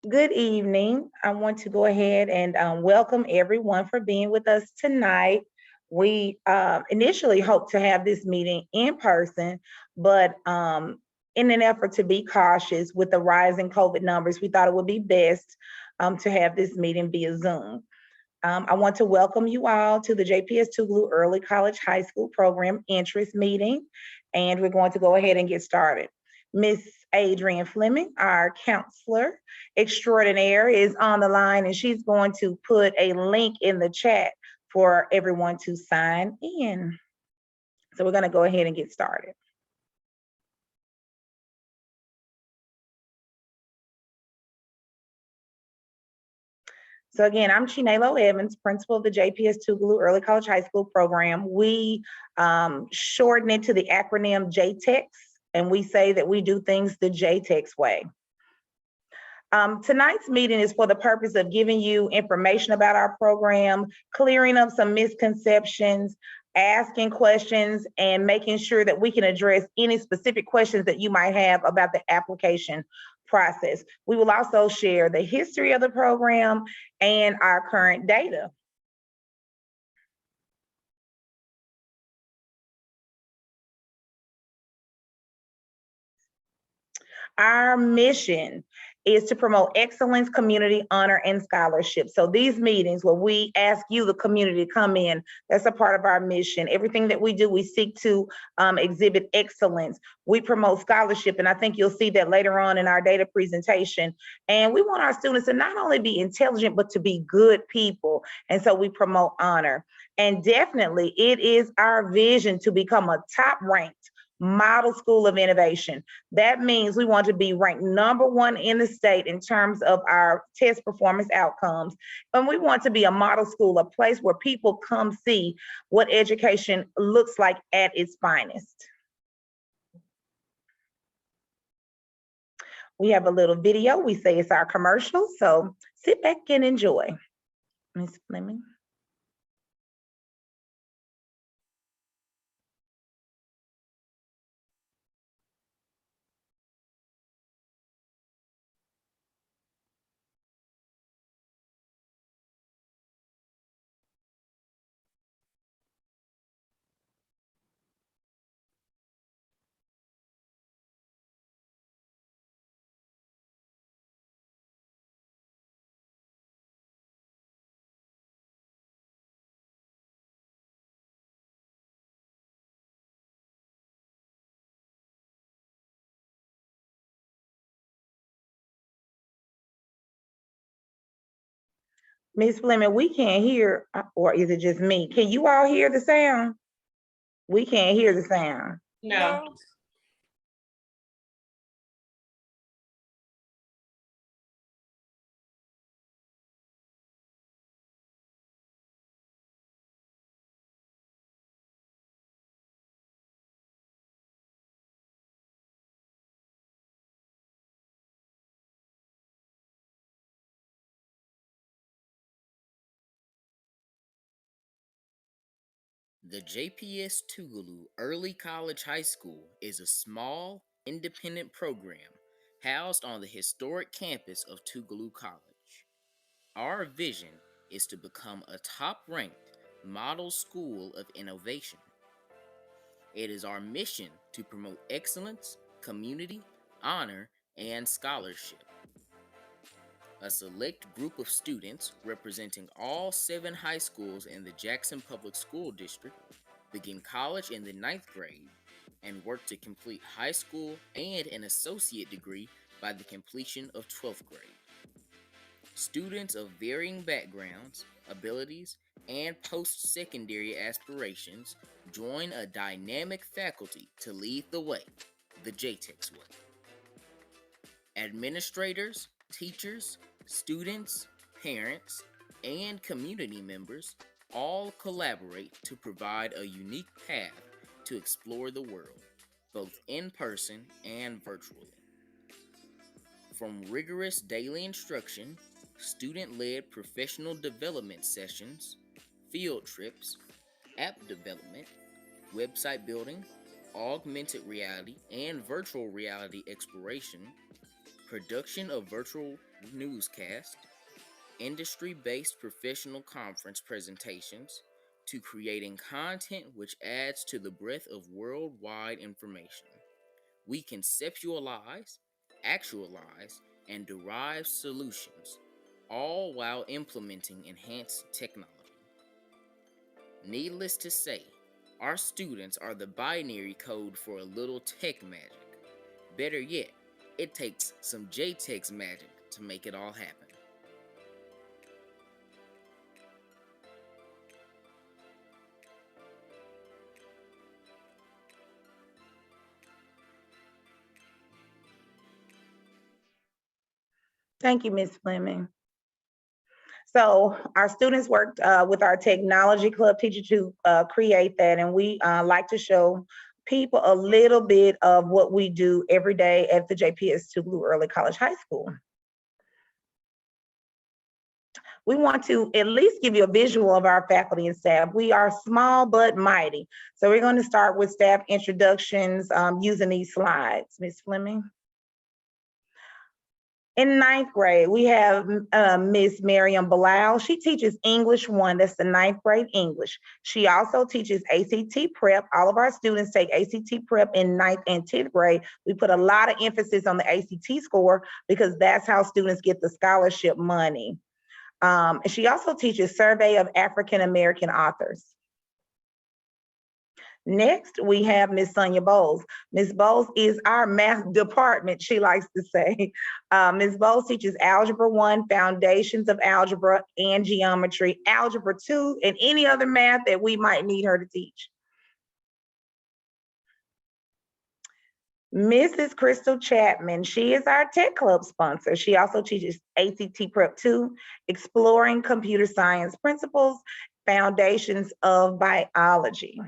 Good evening. I want to go ahead and welcome everyone for being with us tonight. We initially hoped to have this meeting in person, but in an effort to be cautious with the rising COVID numbers, we thought it would be best to have this meeting via Zoom. I want to welcome you all to the JPS-Tougaloo Early College High School Program Interest Meeting, and we're going to go ahead and get started. Miss Adrienne Fleming, our counselor extraordinaire, is on the line, and she's going to put a link in the chat for everyone to sign in. So we're going to go ahead and get started. So again, I'm Chinelo Evans, principal of the JPS-Tougaloo Early College High School program. We shorten it to the acronym JTECHS, and we say that we do things the JTECHS way. Tonight's meeting is for the purpose of giving you information about our program, clearing up some misconceptions, asking questions, and making sure that we can address any specific questions that you might have about the application process. We will also share the history of the program and our current data. Our mission is to promote excellence, community, honor, and scholarship. So these meetings where we ask you, the community, to come in, that's a part of our mission. Everything that we do, we seek to exhibit excellence. We promote scholarship, and I think you'll see that later on in our data presentation. And we want our students to not only be intelligent, but to be good people. And so we promote honor. And definitely, it is our vision to become a top-ranked model school of innovation. That means we want to be ranked #1 in the state in terms of our test performance outcomes. And we want to be a model school, a place where people come see what education looks like at its finest. We have a little video. We say it's our commercial, so sit back and enjoy. Ms. Fleming. Ms. Fleming, we can't hear, or is it just me? Can you all hear the sound? We can't hear the sound. No. The JPS-Tougaloo Early College High School is a small, independent program housed on the historic campus of Tougaloo College. Our vision is to become a top-ranked model school of innovation. It is our mission to promote excellence, community, honor, and scholarship. A select group of students representing all 7 high schools in the Jackson Public School District begin college in the 9th grade and work to complete high school and an associate degree by the completion of 12th grade. Students of varying backgrounds, abilities, and post-secondary aspirations join a dynamic faculty to lead the way, the JTECHS way. Administrators, teachers, students, parents, and community members all collaborate to provide a unique path to explore the world, both in person and virtually. From rigorous daily instruction, student-led professional development sessions, field trips, app development, website building, augmented reality, and virtual reality exploration, production of virtual newscasts, industry-based professional conference presentations, to creating content which adds to the breadth of worldwide information. We conceptualize, actualize, and derive solutions, all while implementing enhanced technology. Needless to say, our students are the binary code for a little tech magic. Better yet, it takes some JTECHS magic to make it all happen. Thank you, Ms. Fleming. So our students worked with our technology club teacher to create that, and we like to show people a little bit of what we do every day at the JPS-Tougaloo Early College High School. We want to at least give you a visual of our faculty and staff. We are small but mighty. So we're going to start with staff introductions using these slides. Ms. Fleming. In ninth grade, we have Miss Miriam Bilal. She teaches English 1, that's the ninth grade English. She also teaches ACT prep. All of our students take ACT prep in ninth and 10th grade. We put a lot of emphasis on the ACT score because that's how students get the scholarship money. She also teaches survey of African American authors. Next, we have Miss Sonia Bowles. Ms. Bowles is our math department, she likes to say. Ms. Bowles teaches Algebra 1, Foundations of Algebra and Geometry, Algebra 2, and any other math that we might need her to teach. Mrs. Crystal Chapman, she is our Tech Club sponsor. She also teaches ACT Prep 2, Exploring Computer Science Principles, Foundations of Biology.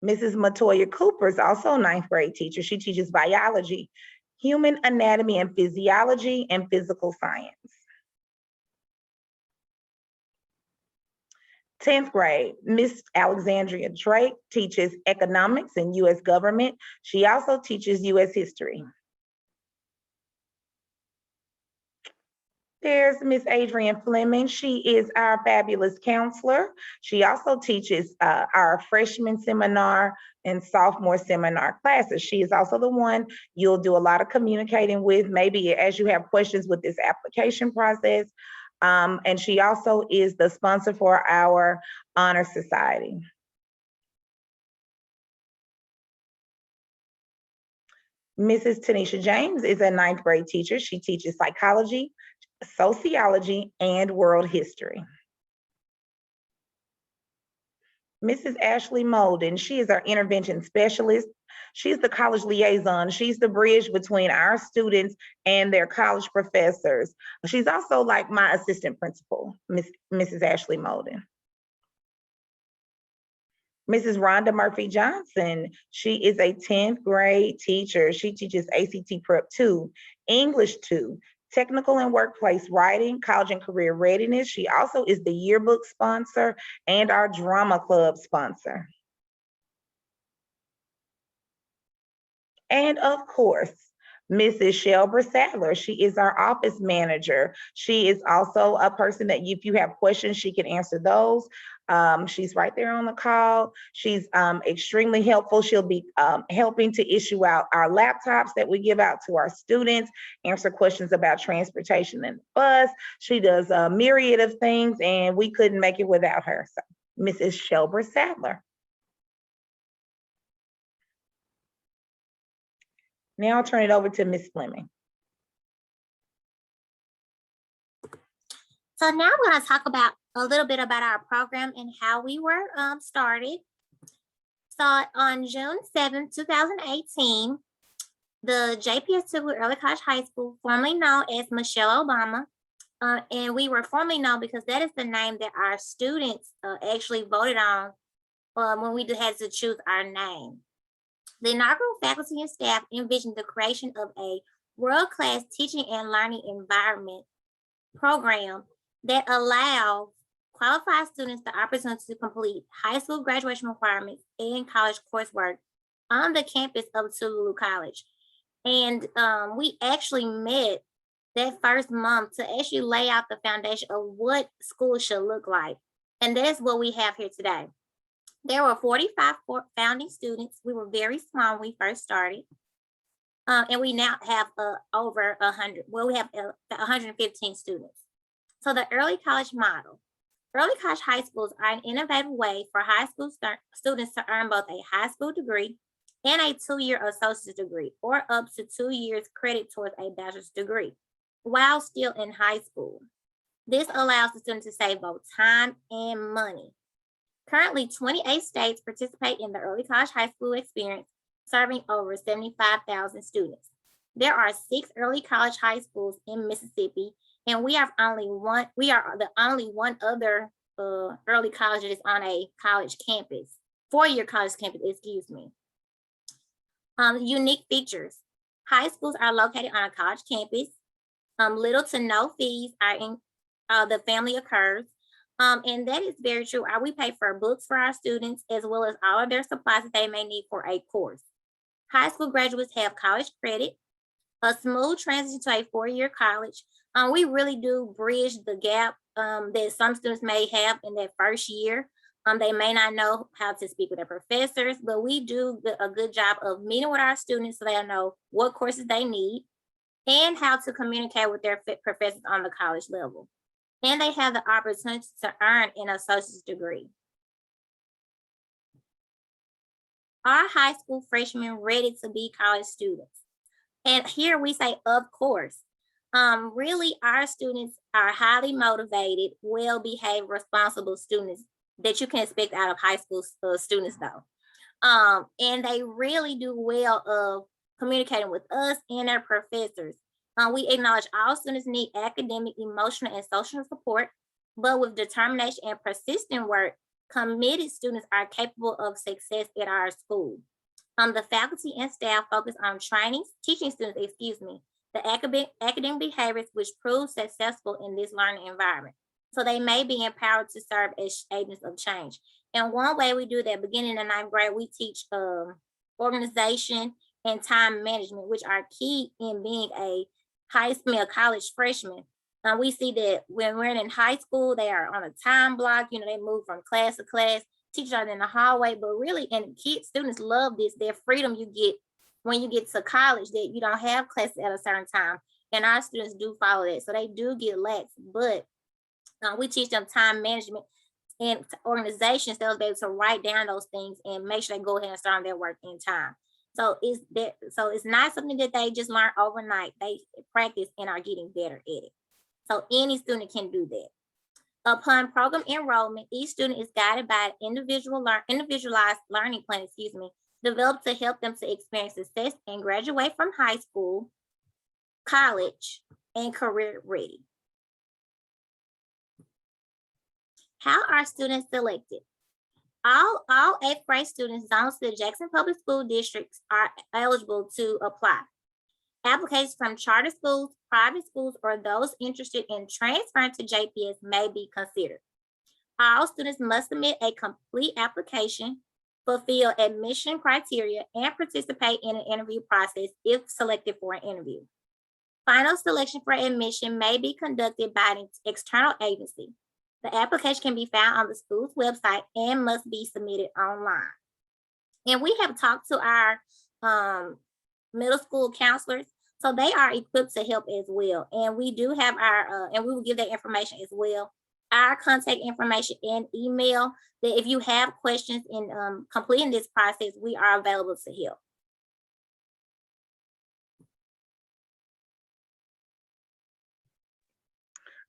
Mrs. Matoya Cooper is also a ninth grade teacher. She teaches biology, human anatomy and physiology, and physical science. 10th grade, Miss Alexandria Drake teaches economics and U.S. government. She also teaches U.S. history. There's Miss Adrienne Fleming. She is our fabulous counselor. She also teaches our freshman seminar and sophomore seminar classes. She is also the one you'll do a lot of communicating with, maybe as you have questions with this application process. And she also is the sponsor for our Honor Society. Mrs. Tanisha James is a ninth grade teacher. She teaches psychology, sociology, and world history. Mrs. Ashley Molden, she is our intervention specialist. She's the college liaison. She's the bridge between our students and their college professors. She's also like my assistant principal, Mrs. Ashley Molden. Mrs. Rhonda Murphy Johnson, she is a 10th grade teacher. She teaches ACT Prep 2, English 2, Technical and Workplace Writing, College and Career Readiness. She also is the yearbook sponsor and our drama club sponsor. And of course, Mrs. Shelber Sadler, she is our office manager. She is also a person that if you have questions, she can answer those. She's right there on the call. She's extremely helpful. She'll be helping to issue out our laptops that we give out to our students, answer questions about transportation and bus. She does a myriad of things, and we couldn't make it without her. So, Mrs. Shelber Sadler. Now I'll turn it over to Ms. Fleming. So now I'm going to talk about a little bit about our program and how we were started. So on June 7, 2018, the JPS-Tougaloo Early College High School, formerly known as Michelle Obama, and we were formerly known because that is the name that our students actually voted on when we had to choose our name. The inaugural faculty and staff envisioned the creation of a world-class teaching and learning environment program that allows qualified students the opportunity to complete high school graduation requirements and college coursework on the campus of Tougaloo College. And we actually met that first month to actually lay out the foundation of what school should look like. And that's what we have here today. There were 45 founding students. We were very small when we first started. And we now have over 100. Well, we have 115 students. So the early college model. Early college high schools are an innovative way for high school students to earn both a high school degree and a 2-year associate's degree, or up to 2 years credit towards a bachelor's degree, while still in high school. This allows the student to save both time and money. Currently, 28 states participate in the early college high school experience, serving over 75,000 students. There are 6 early college high schools in Mississippi, and we are the only one other early college that is on a college campus, 4-year college campus, excuse me. Unique features. High schools are located on a college campus. Little to no fees are in the family occurs. And that is very true. We pay for books for our students, as well as all of their supplies that they may need for a course. High school graduates have college credit, a smooth transition to a 4-year college. We really do bridge the gap that some students may have in that first year. They may not know how to speak with their professors, but we do a good job of meeting with our students so they know what courses they need and how to communicate with their professors on the college level. And they have the opportunity to earn an associate's degree. Are high school freshmen ready to be college students? And here we say, of course. Really, our students are highly motivated, well-behaved, responsible students that you can expect out of high school students though. And they really do well of communicating with us and their professors. We acknowledge all students need academic, emotional, and social support, but with determination and persistent work, committed students are capable of success at our school. The faculty and staff focus on teaching students, the academic behaviors which prove successful in this learning environment. So they may be empowered to serve as agents of change. And one way we do that, beginning in 9th grade, we teach organization and time management, which are key in being a college freshman. We see that when we're in high school, they are on a time block, they move from class to class, teachers are in the hallway, but really, and students love this, their freedom you get when you get to college, that you don't have classes at a certain time. And our students do follow that. So they do get lax, but we teach them time management and organizations. They'll be able to write down those things and make sure they go ahead and start their work in time. So it's not something that they just learn overnight. They practice and are getting better at it. So any student can do that. Upon program enrollment, each student is guided by an individualized learning plan, developed to help them to experience success and graduate from high school, college, and career ready. How are students selected? All 8th grade students zoned to the Jackson Public School Districts are eligible to apply. Applications from charter schools, private schools, or those interested in transferring to JPS may be considered. All students must submit a complete application, fulfill admission criteria, and participate in an interview process if selected for an interview. Final selection for admission may be conducted by an external agency. The application can be found on the school's website and must be submitted online. And we have talked to our middle school counselors, so they are equipped to help as well. And we do have and we will give that information as well. Our contact information and email, that if you have questions in completing this process, we are available to help.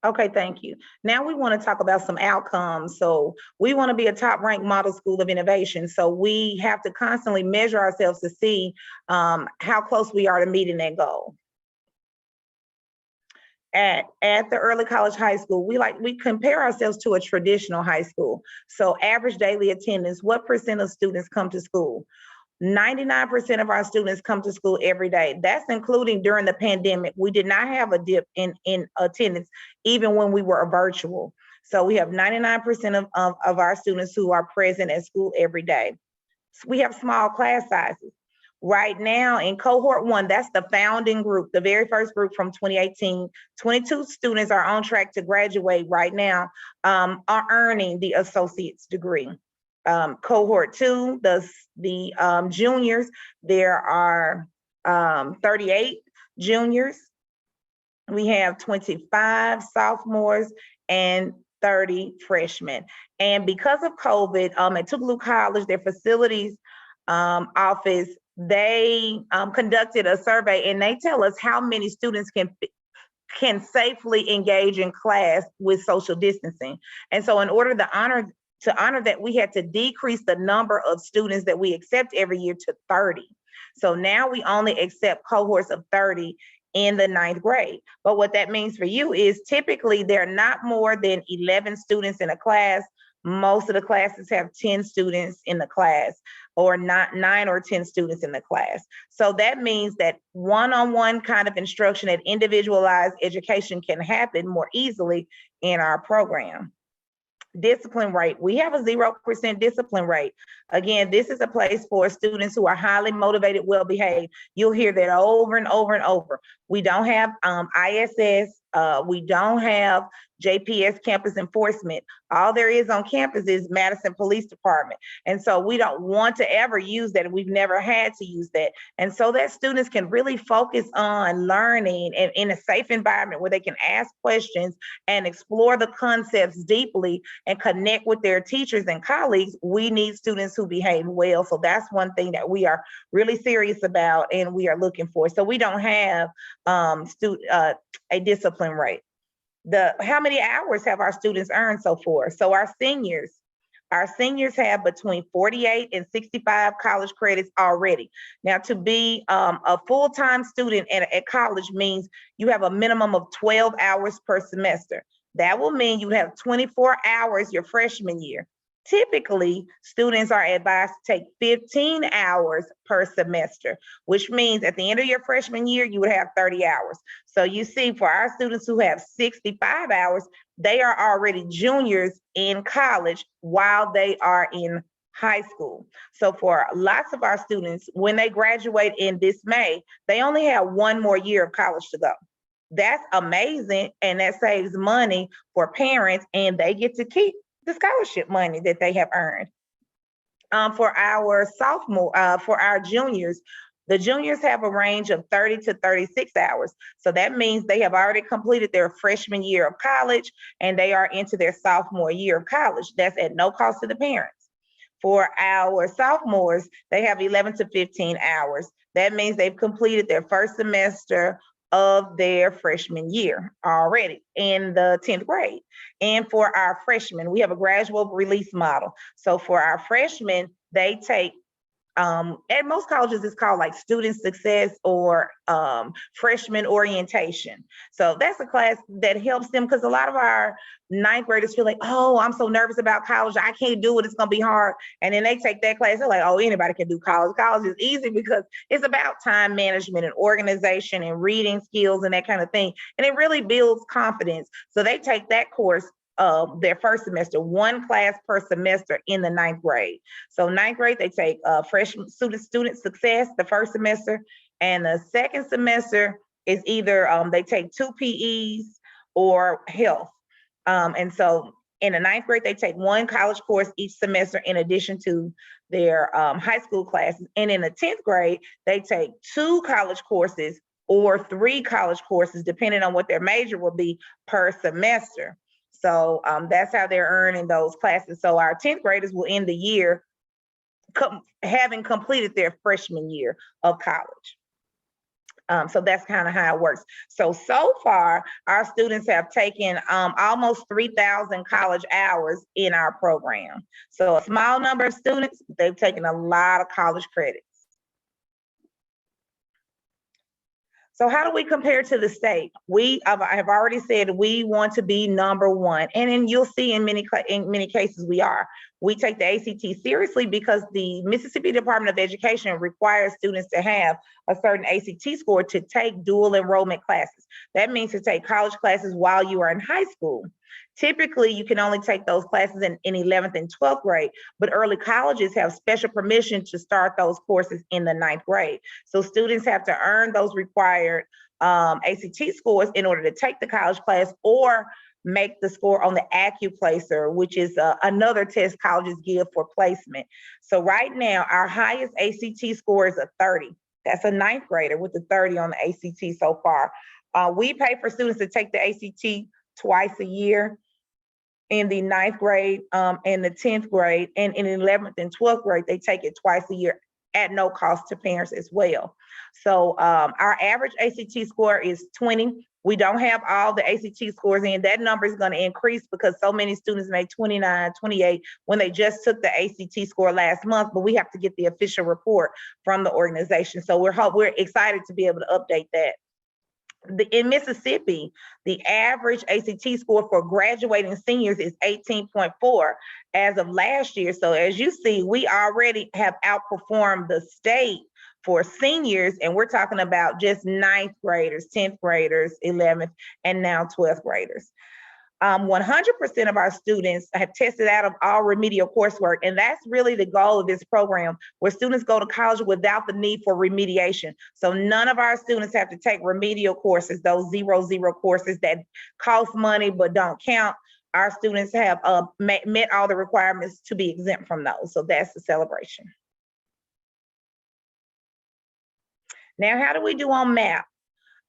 Okay, thank you. Now we want to talk about some outcomes. So we want to be a top-ranked model school of innovation. So we have to constantly measure ourselves to see how close we are to meeting that goal. At the early college high school, we compare ourselves to a traditional high school. So average daily attendance, what % of students come to school? 99% of our students come to school every day. That's including during the pandemic. We did not have a dip in attendance, even when we were virtual. So we have 99% of our students who are present at school every day. We have small class sizes. Right now in cohort 1, that's the founding group, the very first group from 2018, 22 students are on track to graduate right now, are earning the associate's degree. Cohort 2, the juniors, there are 38 juniors. We have 25 sophomores and 30 freshmen. And because of COVID, at Tougaloo College, their facilities office, they conducted a survey, and they tell us how many students can safely engage in class with social distancing. And so in order to honor that, we had to decrease the number of students that we accept every year to 30. So now we only accept cohorts of 30 in the 9th grade. But what that means for you is typically there are not more than 11 students in a class. Most of the classes have 10 students in the class, or not 9 or 10 students in the class. So that means that one-on-one kind of instruction and individualized education can happen more easily in our program. Discipline rate, we have a 0% discipline rate. Again, this is a place for students who are highly motivated, well-behaved. You'll hear that over and over and over. We don't have ISS, we don't have JPS campus enforcement. All there is on campus is Madison Police Department. And so we don't want to ever use that. We've never had to use that. And so that students can really focus on learning and in a safe environment where they can ask questions and explore the concepts deeply and connect with their teachers and colleagues. We need students who behave well. So that's one thing that we are really serious about and we are looking for. So we don't have a discipline rate. How many hours have our students earned so far? So our seniors have between 48 and 65 college credits already. Now, to be a full-time student at college means you have a minimum of 12 hours per semester. That will mean you have 24 hours your freshman year. Typically, students are advised to take 15 hours per semester, which means at the end of your freshman year, you would have 30 hours. So you see, for our students who have 65 hours, they are already juniors in college while they are in high school. So for lots of our students, when they graduate in this May, they only have 1 more year of college to go. That's amazing, and that saves money for parents, and they get to keep the scholarship money that they have earned. For our juniors, the juniors have a range of 30 to 36 hours. So that means they have already completed their freshman year of college and they are into their sophomore year of college. That's at no cost to the parents. For our sophomores, they have 11 to 15 hours. That means they've completed their first semester of their freshman year already in the 10th grade. And for our freshmen, we have a gradual release model. So for our freshmen, they take, at most colleges it's called like student success or freshman orientation. So that's a class that helps them, because a lot of our 9th graders feel like, oh, I'm so nervous about college, I can't do it, it's gonna be hard. And then they take that class, they're like, oh, anybody can do college. College is easy because it's about time management and organization and reading skills and that kind of thing. And it really builds confidence. So they take that course their first semester, 1 class per semester in the 9th grade. So 9th grade, they take freshman student success the first semester, and the second semester is either they take 2 PEs or health. And so in the 9th grade, they take 1 college course each semester in addition to their high school classes. And in the 10th grade, they take 2 college courses or 3 college courses, depending on what their major will be per semester. So that's how they're earning those classes. So our 10th graders will end the year having completed their freshman year of college. So that's kind of how it works. So far, our students have taken almost 3,000 college hours in our program. So a small number of students, they've taken a lot of college credits. So how do we compare to the state? I have already said we want to be number 1, and then you'll see in many cases we are. We take the ACT seriously because the Mississippi Department of Education requires students to have a certain ACT score to take dual enrollment classes. That means to take college classes while you are in high school. Typically, you can only take those classes in 11th and 12th grade, but early colleges have special permission to start those courses in the 9th grade. So students have to earn those required ACT scores in order to take the college class or make the score on the AccuPlacer, which is another test colleges give for placement. So right now, our highest ACT score is a 30. That's a 9th grader with a 30 on the ACT so far. We pay for students to take the ACT twice a year in the 9th grade and the 10th grade, and in 11th and 12th grade, they take it twice a year at no cost to parents as well. So our average ACT score is 20. We don't have all the ACT scores in. That number is going to increase because so many students make 29, 28 when they just took the ACT score last month, but we have to get the official report from the organization. So we're excited to be able to update that. In Mississippi, the average ACT score for graduating seniors is 18.4 as of last year. So as you see, we already have outperformed the state for seniors, and we're talking about just 9th graders, 10th graders, 11th, and now 12th graders. 100% of our students have tested out of all remedial coursework, and that's really the goal of this program, where students go to college without the need for remediation. So none of our students have to take remedial courses, those 0-0 courses that cost money but don't count. Our students have met all the requirements to be exempt from those, so that's the celebration. Now, how do we do on math?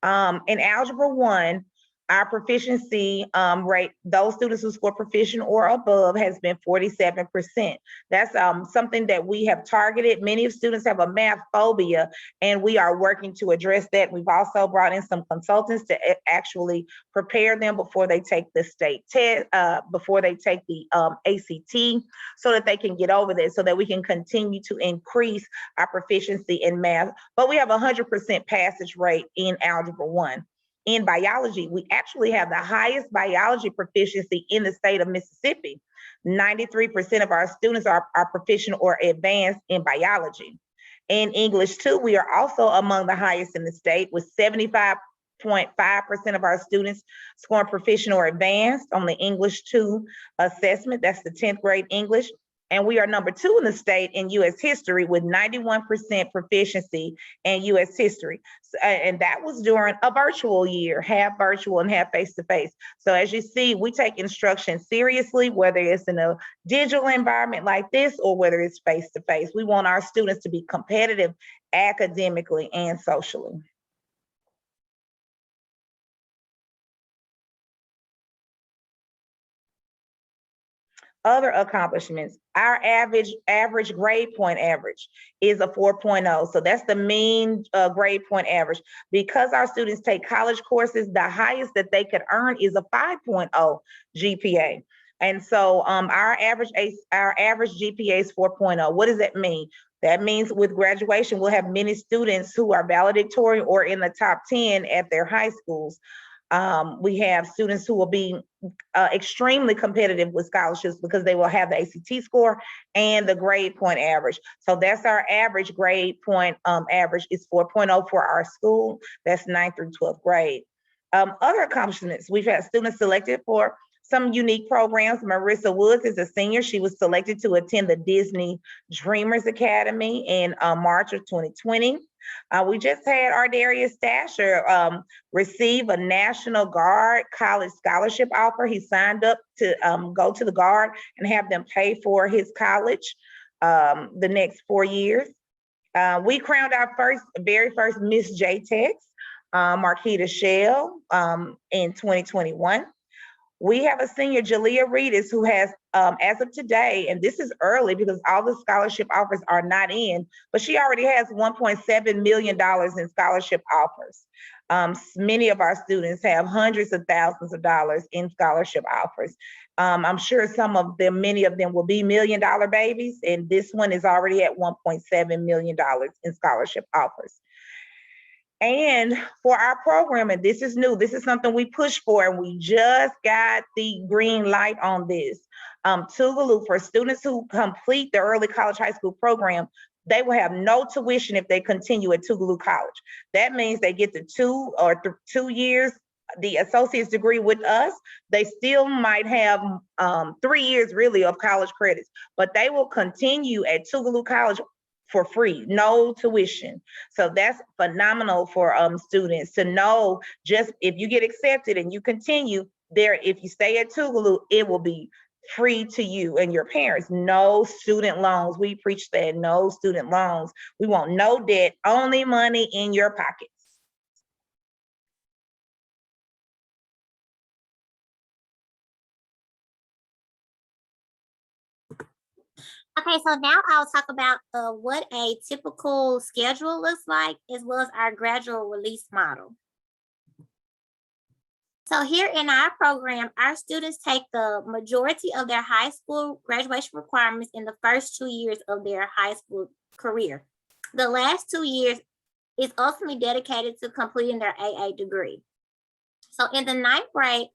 In Algebra 1, our proficiency rate, those students who score proficient or above, has been 47%. That's something that we have targeted. Many students have a math phobia, and we are working to address that. We've also brought in some consultants to actually prepare them before they take the state test, before they take the ACT, so that they can get over that, so that we can continue to increase our proficiency in math. But we have a 100% passage rate in Algebra 1. In biology, we actually have the highest biology proficiency in the state of Mississippi. 93% of our students are proficient or advanced in biology. In English 2, we are also among the highest in the state, with 75.5% of our students scoring proficient or advanced on the English 2 assessment. That's the 10th grade English. And we are number 2 in the state in U.S. history, with 91% proficiency in U.S. history. And that was during a virtual year, half virtual and half face-to-face. So as you see, we take instruction seriously, whether it's in a digital environment like this or whether it's face-to-face. We want our students to be competitive academically and socially. Other accomplishments, our average grade point average is a 4.0. So that's the mean grade point average. Because our students take college courses, the highest that they could earn is a 5.0 GPA. And so our average GPA is 4.0. What does that mean? That means with graduation, we'll have many students who are valedictorian or in the top 10 at their high schools. We have students who will be extremely competitive with scholarships because they will have the ACT score and the grade point average. So that's our average grade point average is 4.0 for our school. That's 9th through 12th grade. Other accomplishments, we've had students selected for some unique programs. Marissa Woods is a senior. She was selected to attend the Disney Dreamers Academy in March of 2020. We just had Ardarius Stasher receive a National Guard college scholarship offer. He signed up to go to the Guard and have them pay for his college the next 4 years. We crowned our very first Miss JTECHS, Marquita Shell, in 2021. We have a senior, Jalea Reedus, who has, as of today, and this is early because all the scholarship offers are not in, but she already has $1.7 million in scholarship offers. Many of our students have hundreds of thousands of dollars in scholarship offers. I'm sure many of them will be $1 million babies, and this one is already at $1.7 million in scholarship offers. And for our program, and this is new, this is something we push for, and we just got the green light on this. TECHS, for students who complete the early college high school program, they will have no tuition if they continue at TECHS College. That means they get the 2 years the associate's degree with us, they still might have 3 years really of college credits, but they will continue at Tougaloo College for free, no tuition. So that's phenomenal for students to know. Just if you get accepted and you continue there, if you stay at Tougaloo, it will be free to you and your parents. No student loans. We preach that, no student loans. We want no debt, only money in your pockets. Okay, so now I'll talk about what a typical schedule looks like, as well as our gradual release model. So here in our program, our students take the majority of their high school graduation requirements in the first 2 years of their high school career. The last 2 years is ultimately dedicated to completing their AA degree. So in the 9th grade,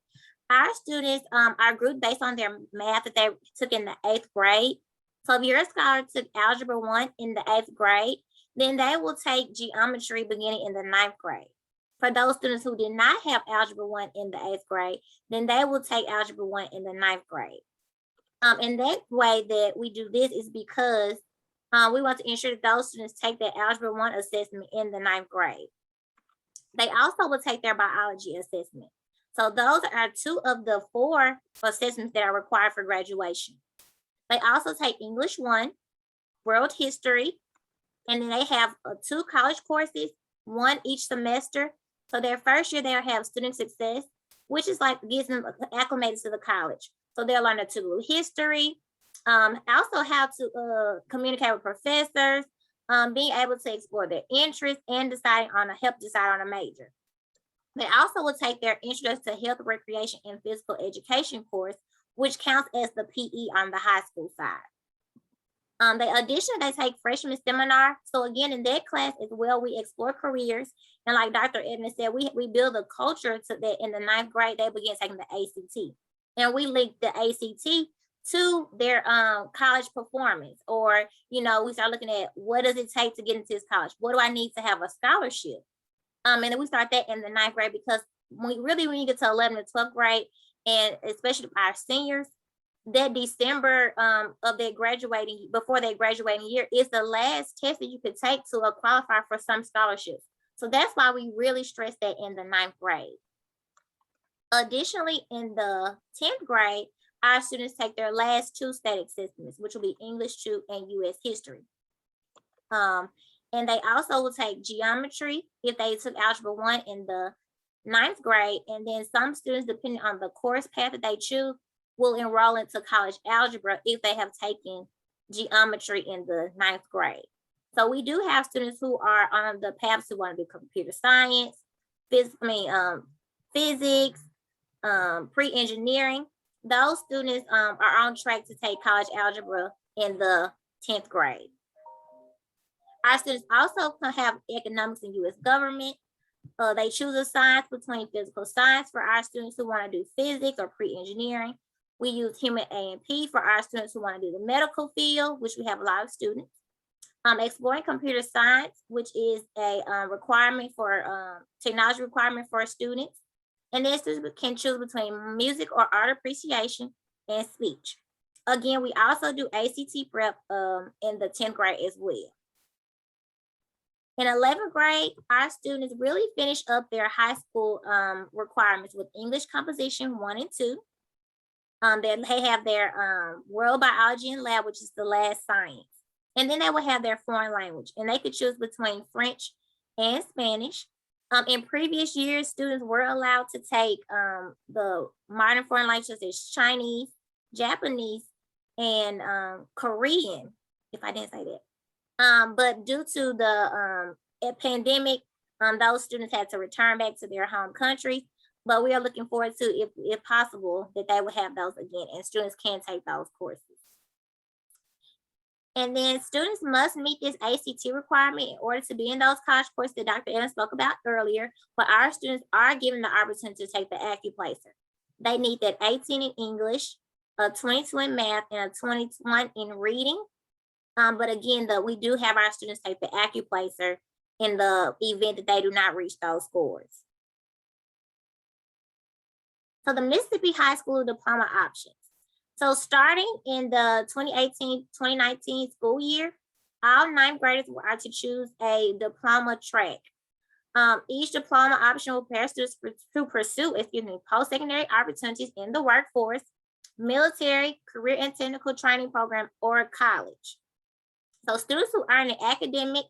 our students are grouped based on their math that they took in the 8th grade. So if your scholar took Algebra 1 in the 8th grade, then they will take geometry beginning in the 9th grade. For those students who did not have Algebra 1 in the 8th grade, then they will take Algebra 1 in the 9th grade. And that way that we do this is because we want to ensure that those students take their Algebra 1 assessment in the 9th grade. They also will take their biology assessment. So those are 2 of the 4 assessments that are required for graduation. They also take English 1, World History, and then they have 2 college courses, 1 each semester. So their first year, they'll have student success, which is like gets them acclimated to the college. So they'll learn the Tougaloo history, also how to communicate with professors, being able to explore their interests and help decide on a major. They also will take their Introduction to Health, Recreation, and Physical Education course, which counts as the PE on the high school side. They take freshman seminar. So again, in that class as well, we explore careers. And like Dr. Edmonds said, we build a culture to that in the 9th grade, they begin taking the ACT. And we link the ACT to their college performance. Or, we start looking at what does it take to get into this college? What do I need to have a scholarship? And then we start that in the 9th grade, because when you get to 11th and 12th grade, and especially our seniors, that December of their before their graduating year is the last test that you could take to qualify for some scholarships. So that's why we really stress that in the 9th grade. Additionally, in the 10th grade, our students take their last 2 state assessments, which will be English 2 and US history. And they also will take geometry if they took Algebra 1 in the 9th grade. And then some students, depending on the course path that they choose, will enroll into college algebra if they have taken geometry in the 9th grade. So we do have students who are on the paths who want to do computer science, physics, pre-engineering. Those students are on track to take college algebra in the 10th grade. Our students also have economics and US government. They choose a science between physical science for our students who want to do physics or pre-engineering. We use human A&P for our students who want to do the medical field, which we have a lot of students. Exploring computer science, which is a requirement for technology requirement for students. And then students can choose between music or art appreciation and speech. Again, we also do ACT prep in the 10th grade as well. In 11th grade, our students really finish up their high school requirements with English composition 1 and 2. They have their world biology and lab, which is the last science. And then they will have their foreign language, and they could choose between French and Spanish. In previous years, students were allowed to take the modern foreign languages such as Chinese, Japanese, and Korean, if I didn't say that. But due to the pandemic, those students had to return back to their home countries. But we are looking forward to, if possible, that they will have those again, and students can take those courses. And then students must meet this ACT requirement in order to be in those college courses that Dr. Evans spoke about earlier. But our students are given the opportunity to take the AccuPlacer. They need that 18 in English, a 22 in math, and a 21 in reading. But again, we do have our students take the AccuPlacer in the event that they do not reach those scores. So the Mississippi High School diploma options. So starting in the 2018-2019 school year, all ninth graders are to choose a diploma track. Each diploma option will prepare students to pursue, post-secondary opportunities in the workforce, military, career and technical training program, or college. So students who earn an academic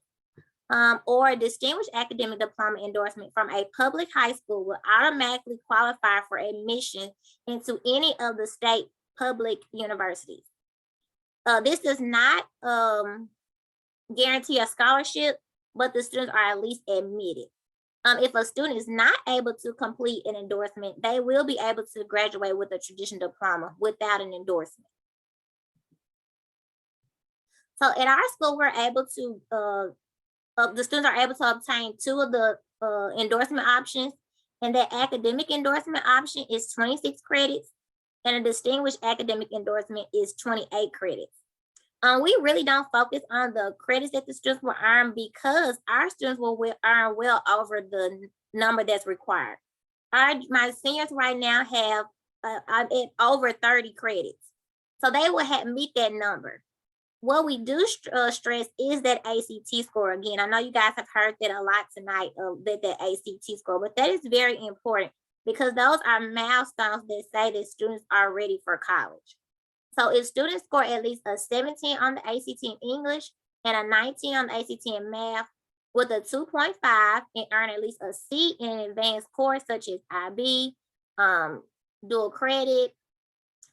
or distinguished academic diploma endorsement from a public high school will automatically qualify for admission into any of the state public universities. This does not guarantee a scholarship, but the students are at least admitted. If a student is not able to complete an endorsement, they will be able to graduate with a traditional diploma without an endorsement. So at our school, we're able to, the students are able to obtain 2 of the endorsement options, and that academic endorsement option is 26 credits, and a distinguished academic endorsement is 28 credits. We really don't focus on the credits that the students will earn because our students will earn well over the number that's required. My seniors right now have over 30 credits, so they will meet that number. What we do stress is that ACT score. Again, I know you guys have heard that a lot tonight, that ACT score, but that is very important because those are milestones that say that students are ready for college. So if students score at least a 17 on the ACT in English and a 19 on the ACT in math with a 2.5 and earn at least a C in an advanced course such as IB, dual credit,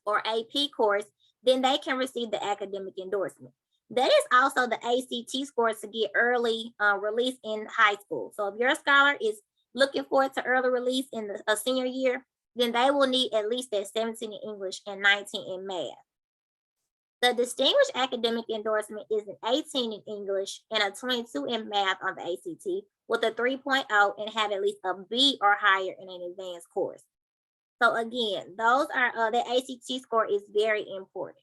or AP course, then they can receive the academic endorsement. That is also the ACT scores to get early release in high school. So if your scholar is looking forward to early release in a senior year, then they will need at least that 17 in English and 19 in math. The distinguished academic endorsement is an 18 in English and a 22 in math on the ACT with a 3.0 and have at least a B or higher in an advanced course. So again, those are the ACT score is very important.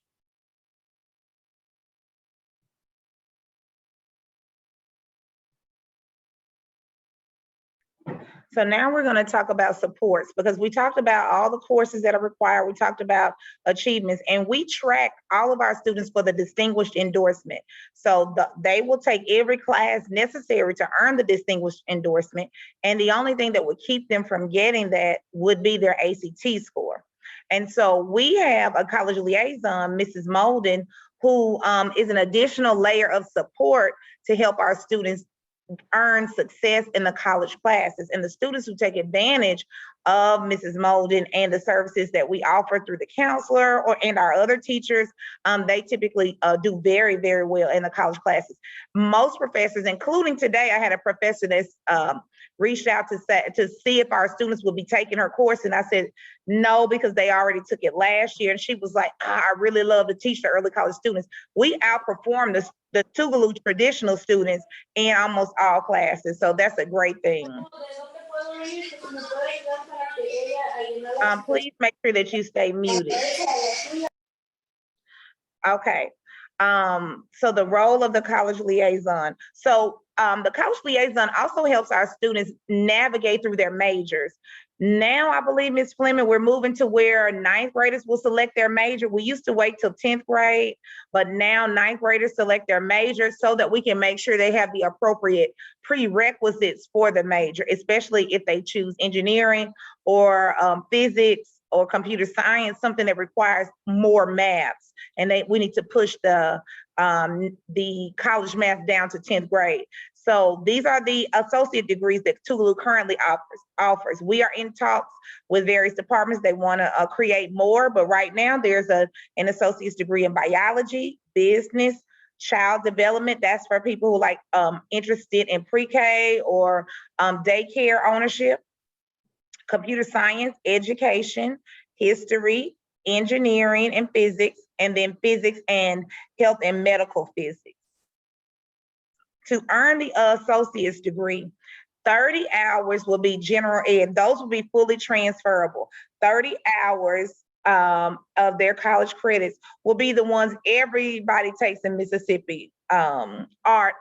So now we're going to talk about supports because we talked about all the courses that are required. We talked about achievements, and we track all of our students for the distinguished endorsement. So they will take every class necessary to earn the distinguished endorsement. And the only thing that would keep them from getting that would be their ACT score. And so we have a college liaison, Mrs. Molden, who is an additional layer of support to help our students earn success in the college classes. And the students who take advantage of Mrs. Molden and the services that we offer through the counselor and our other teachers, they typically do very, very well in the college classes. Most professors, including today, I had a professor that's reached out to see if our students would be taking her course. And I said, no, because they already took it last year. And she was like, I really love to teach the early college students. We outperform the Tougaloo traditional students in almost all classes. So that's a great thing. Please make sure that you stay muted. Okay. So the role of the college liaison. So the college liaison also helps our students navigate through their majors. Now, I believe, Ms. Fleming, we're moving to where ninth graders will select their major. We used to wait till 10th grade, but now ninth graders select their major so that we can make sure they have the appropriate prerequisites for the major, especially if they choose engineering or physics or computer science, something that requires more maths. And we need to push the college math down to 10th grade. So these are the associate degrees that Tougaloo currently offers. We are in talks with various departments. They want to create more, but right now there's an associate's degree in biology, business, child development. That's for people who like interested in pre-K or daycare ownership, computer science, education, history, engineering, and physics, and then physics and health and medical physics. To earn the associate's degree, 30 hours will be general ed. Those will be fully transferable. 30 hours of their college credits will be the ones everybody takes in Mississippi. Art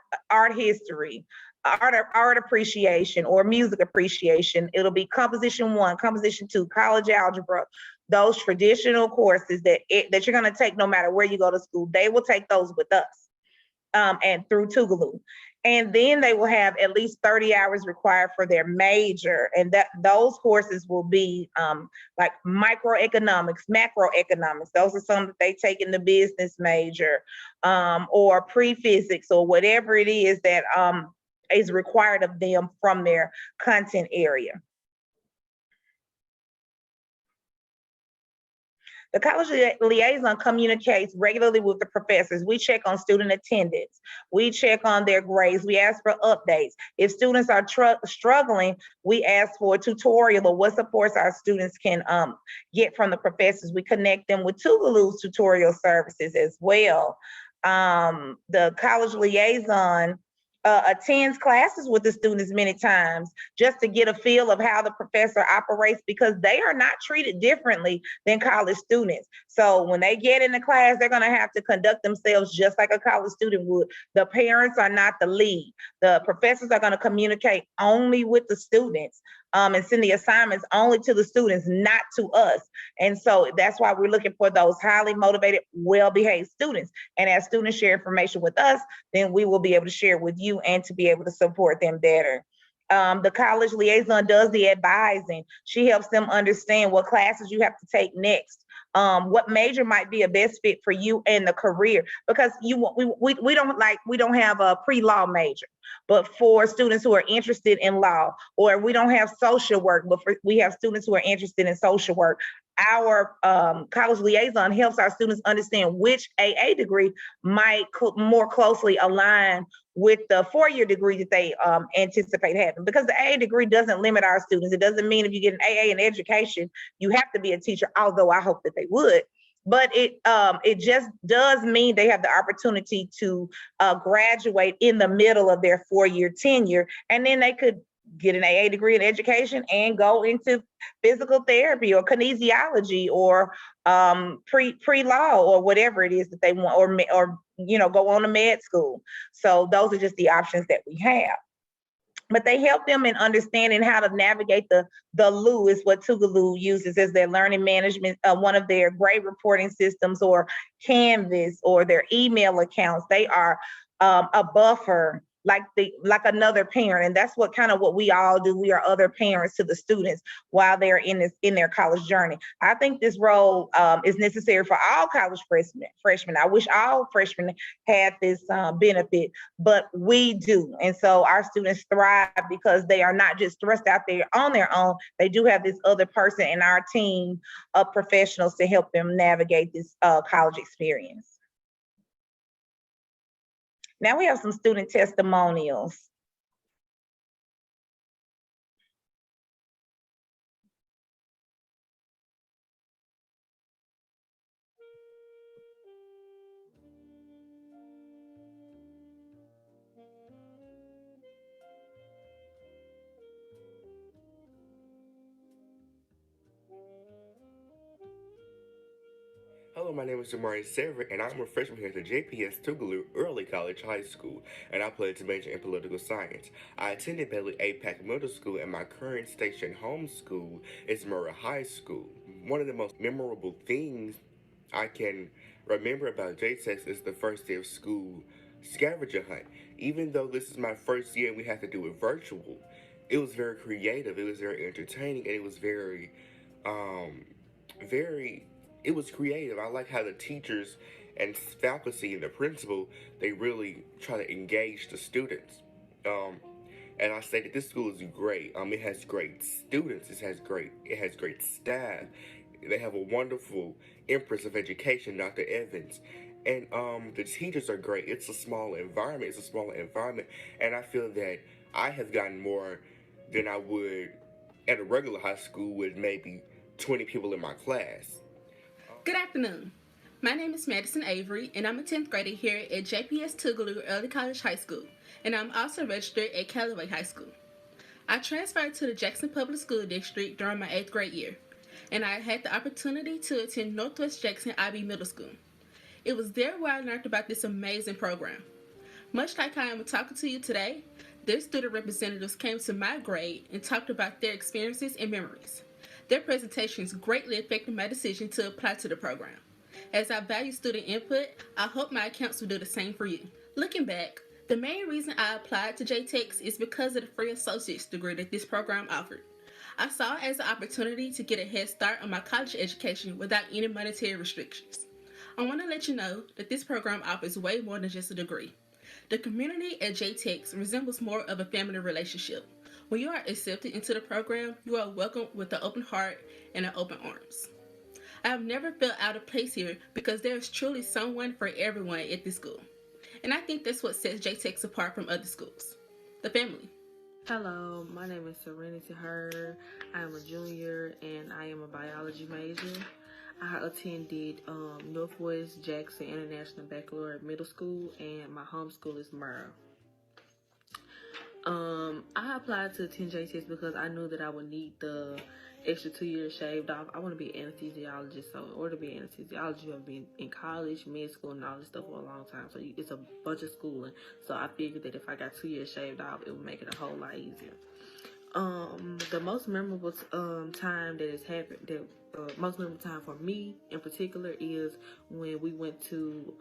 history, art appreciation or music appreciation. It'll be composition 1, composition 2, college algebra, those traditional courses that you're going to take no matter where you go to school. They will take those with us and through Tougaloo. And then they will have at least 30 hours required for their major. And those courses will be like microeconomics, macroeconomics. Those are some that they take in the business major, or pre-physics, or whatever it is that is required of them from their content area. The college liaison communicates regularly with the professors. We check on student attendance. We check on their grades. We ask for updates. If students are struggling, we ask for a tutorial or what supports our students can get from the professors. We connect them with Tougaloo's tutorial services as well. The college liaison attends classes with the students many times just to get a feel of how the professor operates, because they are not treated differently than college students. So when they get in the class, they're going to have to conduct themselves just like a college student would. The parents are not the lead. The professors are going to communicate only with the students and send the assignments only to the students, not to us. And so that's why we're looking for those highly motivated, well-behaved students. And as students share information with us, then we will be able to share with you and to be able to support them better. The college liaison does the advising. She helps them understand what classes you have to take next, what major might be a best fit for you in the career, because we don't have a pre-law major, but for students who are interested in law, or we don't have social work, but we have students who are interested in social work. Our college liaison helps our students understand which AA degree might more closely align with the 4-year degree that they anticipate having, because the AA degree doesn't limit our students. It doesn't mean if you get an AA in education, you have to be a teacher, although I hope that they would. But it just does mean they have the opportunity to graduate in the middle of their 4-year tenure, and then they could get an AA degree in education and go into physical therapy or kinesiology or pre-law or whatever it is that they want, or go on to med school. So those are just the options that we have. But they help them in understanding how to navigate the LU is what Tougaloo uses as their learning management, one of their grade reporting systems, or Canvas, or their email accounts. They are a buffer, like another parent, and that's what we all do. We are other parents to the students while they're in their college journey. I think this role is necessary for all college freshmen. I wish all freshmen had this benefit, but we do, and so our students thrive because they are not just thrust out there on their own. They do have this other person in our team of professionals to help them navigate this college experience. Now we have some student testimonials. Hello, my name is Jamari Sever, and I'm a freshman here at the JPS-Tougaloo Early College High School, and I plan to major in political science. I attended Bailey APAC Middle School, and my current station home school is Murrah High School. One of the most memorable things I can remember about JTECHS is the first day of school scavenger hunt. Even though this is my first year and we have to do it virtual, it was very creative, it was very entertaining, and it was very it was creative. I like how the teachers and faculty and the principal, they really try to engage the students. And I say that this school is great. It has great students. It has great staff. They have a wonderful Empress of Education, Dr. Evans. And the teachers are great. It's a small environment. And I feel that I have gotten more than I would at a regular high school with maybe 20 people in my class. Good afternoon. My name is Madison Avery, and I'm a 10th grader here at JPS-Tougaloo Early College High School, and I'm also registered at Callaway High School. I transferred to the Jackson Public School District during my 8th grade year, and I had the opportunity to attend Northwest Jackson IB Middle School. It was there where I learned about this amazing program. Much like how I'm talking to you today, Their student representatives came to my grade and talked about their experiences and memories. Their presentations greatly affected my decision to apply to the program. As I value student input, I hope my accounts will do the same for you. Looking back, the main reason I applied to JTECHS is because of the free associate's degree that this program offered. I saw it as an opportunity to get a head start on my college education without any monetary restrictions. I want to let you know that this program offers way more than just a degree. The community at JTECHS resembles more of a family relationship. When you are accepted into the program, you are welcomed with an open heart and an open arms. I have never felt out of place here because there is truly someone for everyone at this school. And I think that's what sets JTECHS apart from other schools. The family. Hello, my name is Serenity Hurd. I am a junior and I am a biology major. I attended Northwest Jackson International Baccalaureate Middle School and my home school is Murrah. I applied to attend JTS because I knew that I would need the extra 2 years shaved off. I want to be an anesthesiologist, so in order to be an anesthesiologist, you have been in college, med school, and all this stuff for a long time. So it's a bunch of schooling. So I figured that if I got 2 years shaved off, it would make it a whole lot easier. The most memorable time that has happened, most memorable time for me in particular is when we went to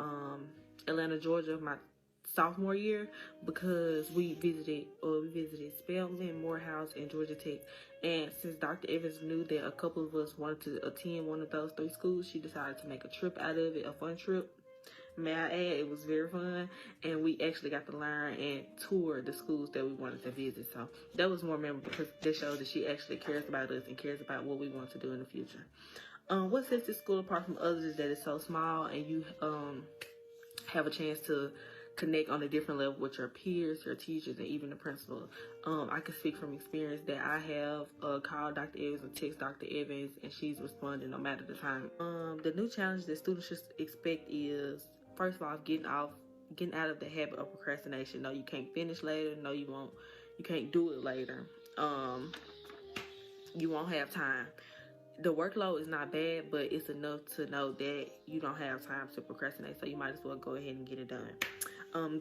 Atlanta, Georgia, my sophomore year, because we visited Spelman, Morehouse, and Georgia Tech. And since Dr. Evans knew that a couple of us wanted to attend one of those 3 schools, she decided to make a trip out of it, a fun trip. May I add, it was very fun, and we actually got to learn and tour the schools that we wanted to visit. So that was more memorable because that shows that she actually cares about us and cares about what we want to do in the future. What sets this school apart from others is that it's so small and you have a chance to connect on a different level with your peers, your teachers, and even the principal. I can speak from experience that I have called Dr. Evans and text Dr. Evans, and she's responding no matter the time. The new challenge that students should expect is, first of all, getting out of the habit of procrastination. No, you can't finish later. No, you won't. You can't do it later. You won't have time. The workload is not bad, but it's enough to know that you don't have time to procrastinate, so you might as well go ahead and get it done.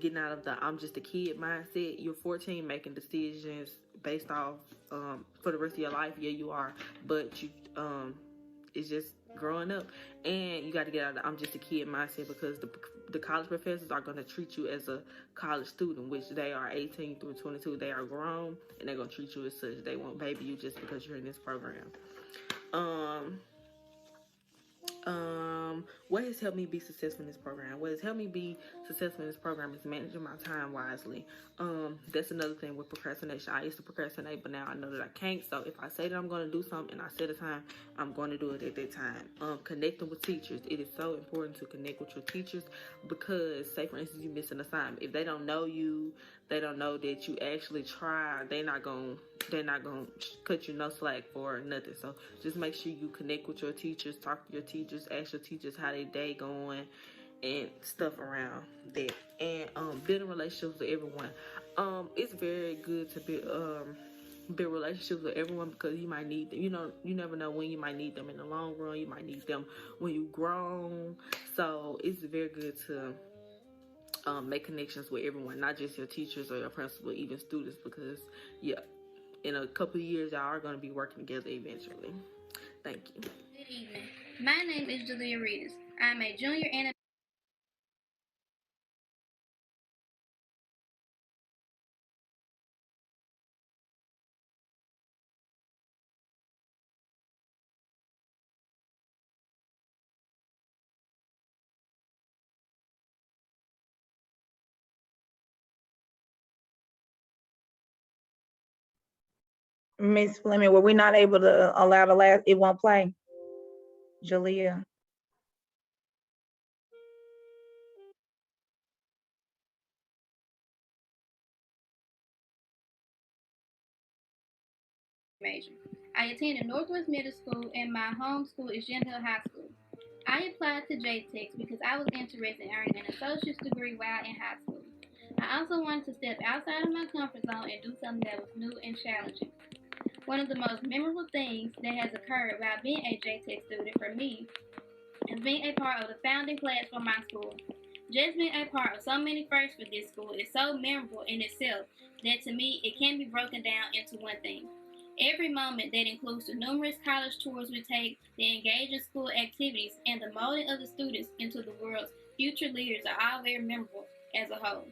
Getting out of the I'm just a kid mindset. You're 14, making decisions based off for the rest of your life. Yeah, you are, but you it's just growing up, and you got to get out of the I'm just a kid mindset, because the college professors are going to treat you as a college student, which they are 18 through 22. They are grown, and they're going to treat you as such. They won't baby you just because you're in this program. What has helped me be successful in this program? What has helped me be successful in this program is managing my time wisely. That's another thing with procrastination. I used to procrastinate, but now I know that I can't. So if I say that I'm going to do something and I set a time, I'm going to do it at that time. Connecting with teachers. It is so important to connect with your teachers, because, say for instance, you miss an assignment. If they don't know you, they don't know that you actually tried, they're not gonna cut you no slack for nothing. So just make sure you connect with your teachers, talk to your teachers, ask your teachers how their day going, and stuff around that. And building relationships with everyone. It's very good to build relationships with everyone, because you might need them. You never know when you might need them in the long run. You might need them when you grown. So it's very good to make connections with everyone, not just your teachers or your principal, even students, because in a couple of years y'all are going to be working together eventually. Thank you. Good evening. My name is Julia Reedus. I'm a junior and a Miss Fleming, were we not able to allow the last, it won't play? Jalea. major. I attended Northwest Middle School and my home school is Gin Hill High School. I applied to JTECHS because I was interested in earning an associate's degree while in high school. I also wanted to step outside of my comfort zone and do something that was new and challenging. One of the most memorable things that has occurred while being a JTECHS student for me is being a part of the founding class for my school. Just being a part of so many firsts for this school is so memorable in itself that to me it can be broken down into one thing. Every moment that includes the numerous college tours we take, the engaging school activities, and the molding of the students into the world's future leaders are all very memorable as a whole.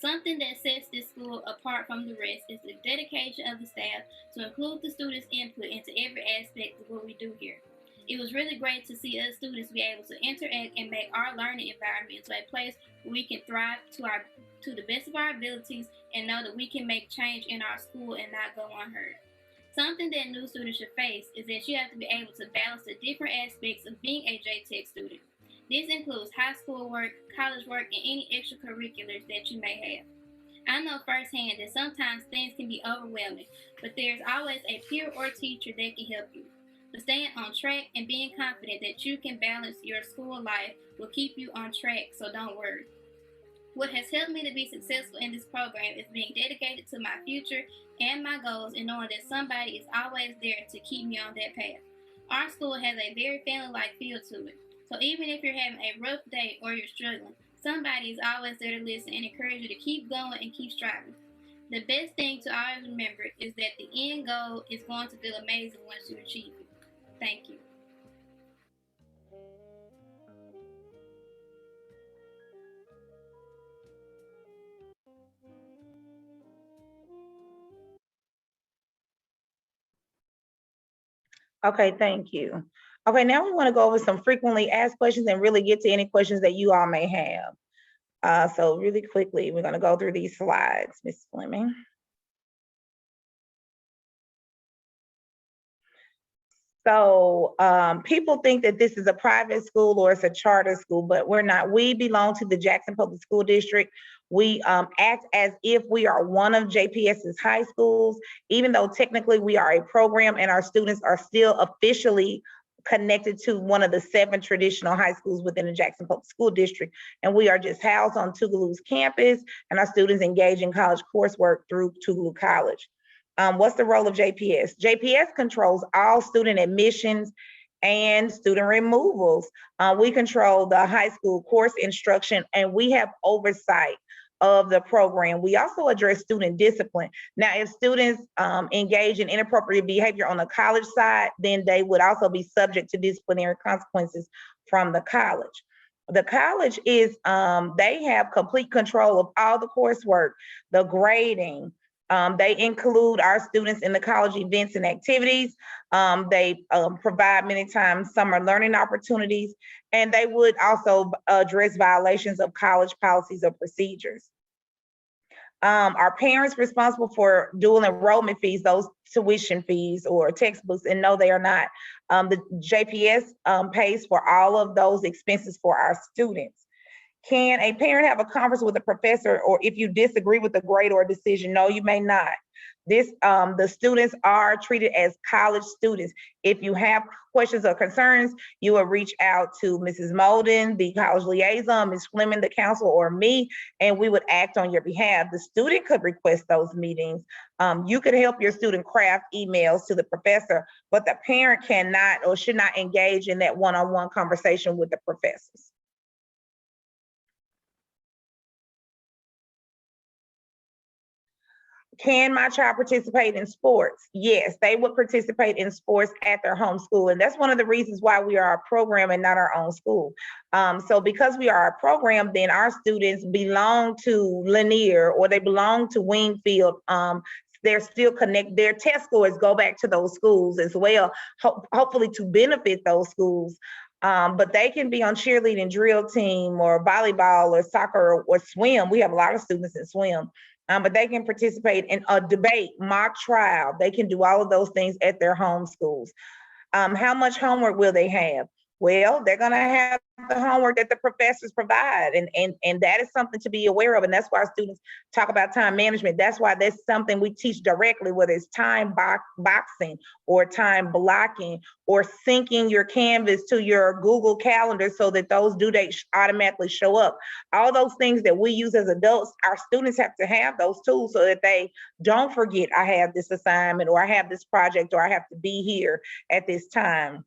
Something that sets this school apart from the rest is the dedication of the staff to include the students' input into every aspect of what we do here. It was really great to see us students be able to interact and make our learning environment into a place where we can thrive to the best of our abilities and know that we can make change in our school and not go unheard. Something that new students should face is that you have to be able to balance the different aspects of being a JTech student. This includes high school work, college work, and any extracurriculars that you may have. I know firsthand that sometimes things can be overwhelming, but there's always a peer or teacher that can help you. But staying on track and being confident that you can balance your school life will keep you on track, so don't worry. What has helped me to be successful in this program is being dedicated to my future and my goals and knowing that somebody is always there to keep me on that path. Our school has a very family-like feel to it. So even if you're having a rough day or you're struggling, somebody is always there to listen and encourage you to keep going and keep striving. The best thing to always remember is that the end goal is going to feel amazing once you achieve it. Thank you. Okay, thank you. Okay, now we want to go over some frequently asked questions and really get to any questions that you all may have. So really quickly, we're going to go through these slides, Ms. Fleming. So people think that this is a private school or it's a charter school, but we're not. We belong to the Jackson Public School District. We act as if we are one of JPS's high schools, even though technically we are a program and our students are still officially connected to one of the 7 traditional high schools within the Jackson Public School District. And we are just housed on Tougaloo's campus, and our students engage in college coursework through Tougaloo College. What's the role of JPS? JPS controls all student admissions and student removals. We control the high school course instruction, and we have oversight of the program. We also address student discipline. Now, if students engage in inappropriate behavior on the college side, then they would also be subject to disciplinary consequences from the college. The college is, they have complete control of all the coursework, the grading. They include our students in the college events and activities. They provide many times summer learning opportunities, and they would also address violations of college policies or procedures. Are parents responsible for dual enrollment fees, those tuition fees or textbooks? And no, they are not. The JPS pays for all of those expenses for our students. Can a parent have a conference with a professor, or if you disagree with a grade or a decision? No, you may not. The students are treated as college students. If you have questions or concerns, you will reach out to Mrs. Molden, the college liaison, Ms. Fleming, the counselor, or me, and we would act on your behalf. The student could request those meetings. You could help your student craft emails to the professor, but the parent cannot or should not engage in that one-on-one conversation with the professors. Can my child participate in sports? Yes, they would participate in sports at their home school. And that's one of the reasons why we are a program and not our own school. So because we are a program, then our students belong to Lanier or they belong to Wingfield. They're still connected. Their test scores go back to those schools as well, hopefully to benefit those schools. But they can be on cheerleading drill team or volleyball or soccer or swim. We have a lot of students in swim. But they can participate in a debate, mock trial. They can do all of those things at their home schools. How much homework will they have? Well, they're going to have the homework that the professors provide, and that is something to be aware of. And that's why our students talk about time management. That's why that's something we teach directly, whether it's time boxing or time blocking or syncing your Canvas to your Google Calendar so that those due dates automatically show up. All those things that we use as adults, our students have to have those tools so that they don't forget, I have this assignment or I have this project or I have to be here at this time.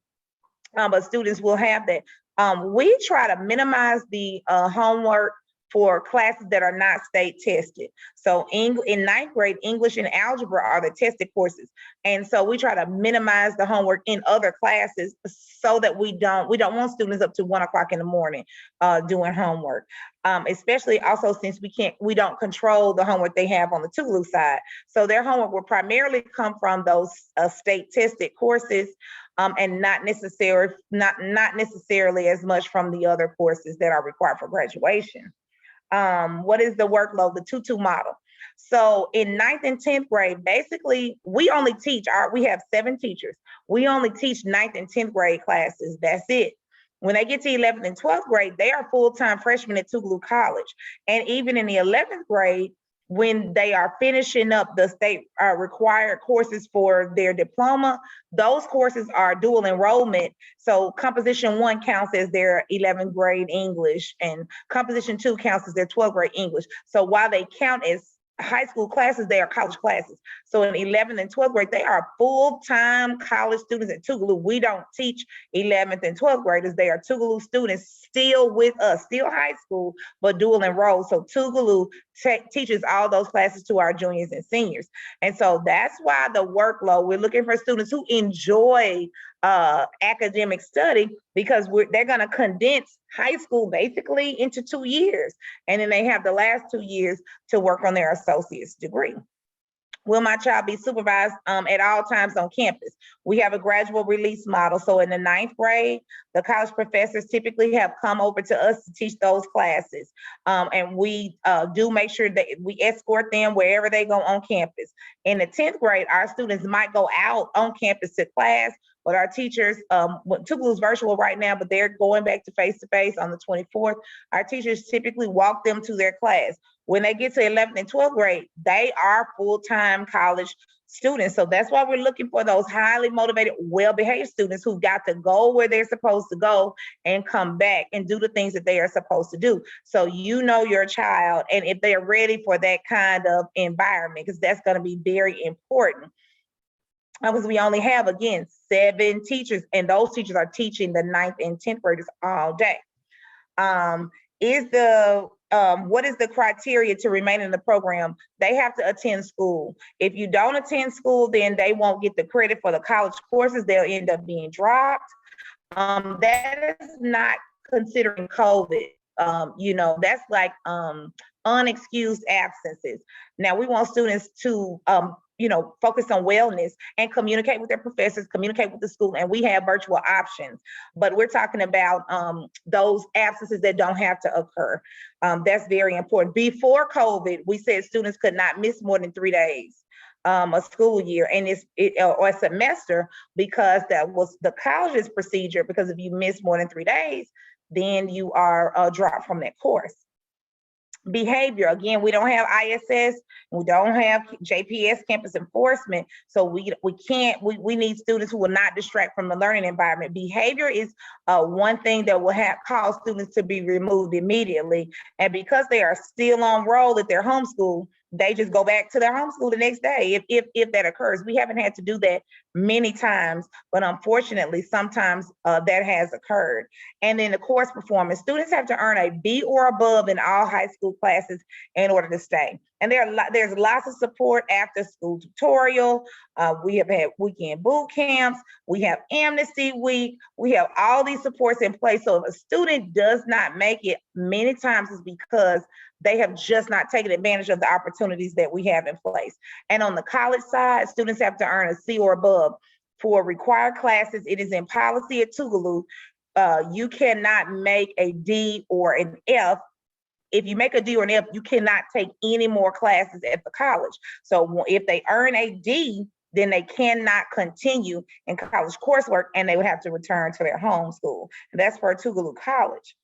But students will have that. We try to minimize the homework for classes that are not state tested. So in ninth grade, English and algebra are the tested courses. And so we try to minimize the homework in other classes so that we don't want students up to 1 o'clock in the morning doing homework. Especially also since we don't control the homework they have on the TECHS side. So their homework will primarily come from those state tested courses. And not necessarily as much from the other courses that are required for graduation. What is the workload? The 2-2 model. So in 9th and 10th grade, basically, we only teach we have 7 teachers. We only teach 9th and 10th grade classes. That's it. When they get to 11th and 12th grade, they are full-time freshmen at Tougaloo College. And even in the 11th grade, when they are finishing up the state required courses for their diploma, those courses are dual enrollment. So composition 1 counts as their 11th grade English, and composition 2 counts as their 12th grade English. So while they count as high school classes, they are college classes. So in 11th and 12th grade, they are full-time college students at Tougaloo. We don't teach 11th and 12th graders. They are Tougaloo students still with us, still high school, but dual enrolled. So Tougaloo teaches all those classes to our juniors and seniors. And so that's why the workload, we're looking for students who enjoy academic study, because they're going to condense high school basically into 2 years. And then they have the last 2 years to work on their associate's degree. Will my child be supervised at all times on campus? We have a gradual release model. So in the 9th grade, the college professors typically have come over to us to teach those classes. And we do make sure that we escort them wherever they go on campus. In the 10th grade, our students might go out on campus to class, but our teachers, Tougaloo's virtual right now, but they're going back to face-to-face on the 24th. Our teachers typically walk them to their class. When they get to 11th and 12th grade, they are full-time college students. So that's why we're looking for those highly motivated, well-behaved students who got to go where they're supposed to go and come back and do the things that they are supposed to do. So you know your child, and if they're ready for that kind of environment, because that's going to be very important. Because we only have, again, 7 teachers, and those teachers are teaching the 9th and 10th graders all day. What is the criteria to remain in the program? They have to attend school. If you don't attend school, then they won't get the credit for the college courses. They'll end up being dropped. That is not considering COVID. That's like unexcused absences. Now, we want students to focus on wellness and communicate with their professors, communicate with the school, and we have virtual options. But we're talking about those absences that don't have to occur. That's very important. Before COVID, we said students could not miss more than 3 days a school year or a semester, because that was the college's procedure, because if you miss more than 3 days, then you are dropped from that course. Behavior, again, we don't have ISS, we don't have JPS campus enforcement, so we need students who will not distract from the learning environment. Behavior is one thing that will cause students to be removed immediately, and because they are still on roll at their home school, they just go back to their home school the next day if that occurs. We haven't had to do that many times, but unfortunately, sometimes that has occurred. And then the course performance, students have to earn a B or above in all high school classes in order to stay. And there's lots of support after school tutorial. We have had weekend boot camps. We have Amnesty Week. We have all these supports in place. So if a student does not make it, many times it's because they have just not taken advantage of the opportunities that we have in place. And on the college side, students have to earn a C or above. For required classes, it is in policy at Tougaloo. You cannot make a D or an F. If you make a D or an F, you cannot take any more classes at the college. So if they earn a D, then they cannot continue in college coursework, and they would have to return to their home school. And that's for Tougaloo College.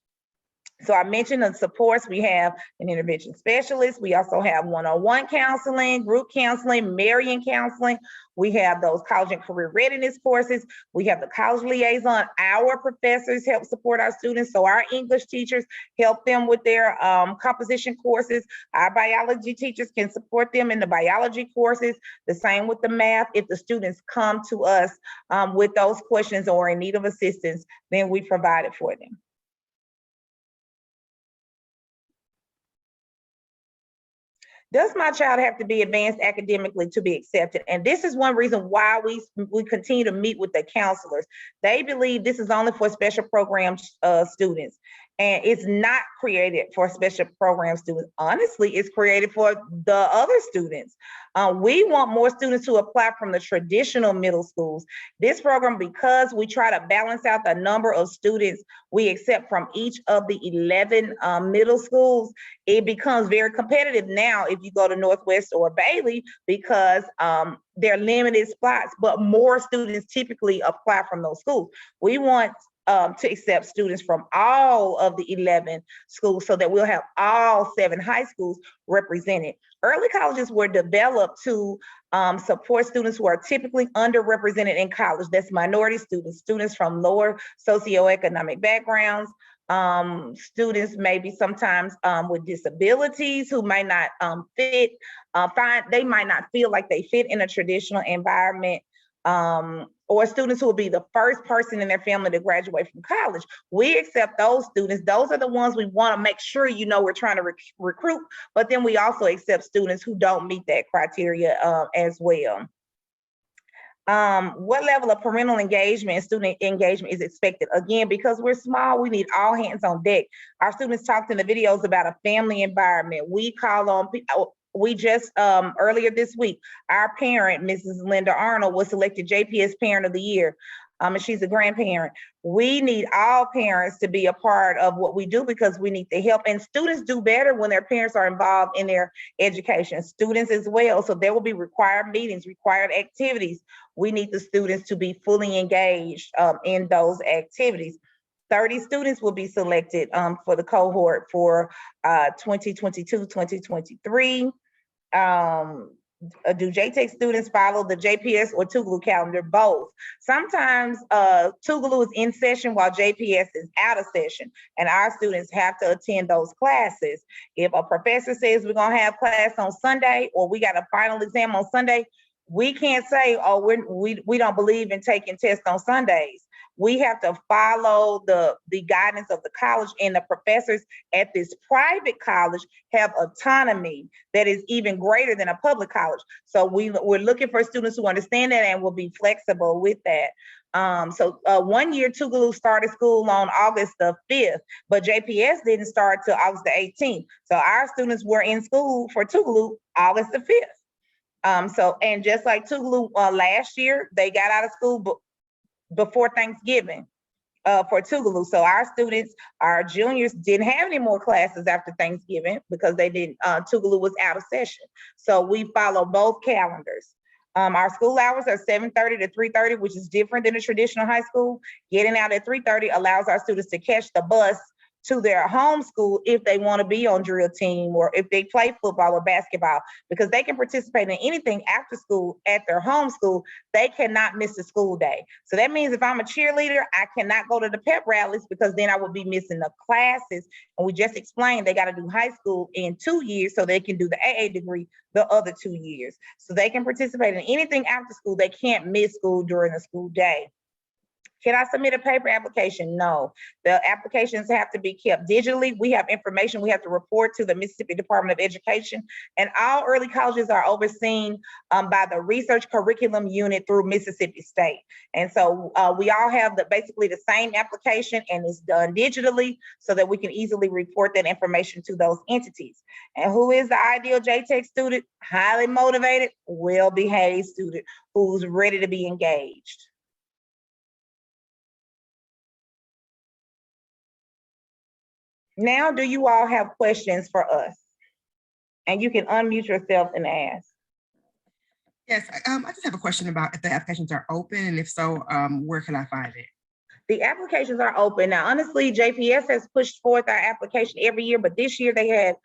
So I mentioned the supports. We have an intervention specialist. We also have one-on-one counseling, group counseling, Marian counseling. We have those college and career readiness courses. We have the college liaison. Our professors help support our students. So our English teachers help them with their composition courses. Our biology teachers can support them in the biology courses. The same with the math. If the students come to us with those questions or in need of assistance, then we provide it for them. Does my child have to be advanced academically to be accepted? And this is one reason why we continue to meet with the counselors. They believe this is only for special program students. And it's not created for special program students. Honestly, it's created for the other students. We want more students to apply from the traditional middle schools. This program, because we try to balance out the number of students we accept from each of the 11 middle schools, it becomes very competitive now if you go to Northwest or Bailey, because there are limited spots, but more students typically apply from those schools. We want to accept students from all of the 11 schools so that we'll have all 7 high schools represented. Early colleges were developed to support students who are typically underrepresented in college. That's minority students, students from lower socioeconomic backgrounds, students maybe sometimes with disabilities who might not they might not feel like they fit in a traditional environment, or students who will be the first person in their family to graduate from college. We accept those students. Those are the ones we want to make sure we're trying to recruit, but then we also accept students who don't meet that criteria as well. What level of parental engagement and student engagement is expected? Again, because we're small, we need all hands on deck. Our students talked in the videos about a family environment. We call on people. We just, earlier this week, our parent, Mrs. Linda Arnold, was selected JPS Parent of the Year, and she's a grandparent. We need all parents to be a part of what we do because we need the help, and students do better when their parents are involved in their education, students as well. So there will be required meetings, required activities. We need the students to be fully engaged in those activities. 30 students will be selected for the cohort for 2022-2023. Do JTECH students follow the JPS or TECHS calendar? Both. Sometimes TECHS is in session while JPS is out of session, and our students have to attend those classes. If a professor says we're gonna have class on Sunday or we got a final exam on Sunday, we can't say, oh, we don't believe in taking tests on Sundays. We have to follow the guidance of the college, and the professors at this private college have autonomy that is even greater than a public college. So we're looking for students who understand that and will be flexible with that. 1 year TECHS started school on August the 5th, but JPS didn't start till August the 18th. So our students were in school for TECHS August the 5th. And just like TECHS last year, they got out of school before Thanksgiving for TECHS. So our students, our juniors, didn't have any more classes after Thanksgiving because they didn't. TECHS was out of session. So we follow both calendars. Our school hours are 7:30 to 3:30, which is different than a traditional high school. Getting out at 3:30 allows our students to catch the bus to their home school if they want to be on drill team or if they play football or basketball, because they can participate in anything after school at their home school. They cannot miss a school day. So that means if I'm a cheerleader, I cannot go to the pep rallies because then I would be missing the classes. And we just explained they got to do high school in 2 years so they can do the AA degree the other 2 years. So they can participate in anything after school. They can't miss school during the school day. Can I submit a paper application? No. The applications have to be kept digitally. We have information we have to report to the Mississippi Department of Education, and all early colleges are overseen by the research curriculum unit through Mississippi State. And so we all have basically the same application, and it's done digitally so that we can easily report that information to those entities. And who is the ideal JTECH student? Highly motivated, well-behaved student who's ready to be engaged. Now, do you all have questions for us? And you can unmute yourself and ask. Yes, I just have a question about if the applications are open, and if so, where can I find it? The applications are open. Now, honestly, JPS has pushed forth our application every year, but this year they had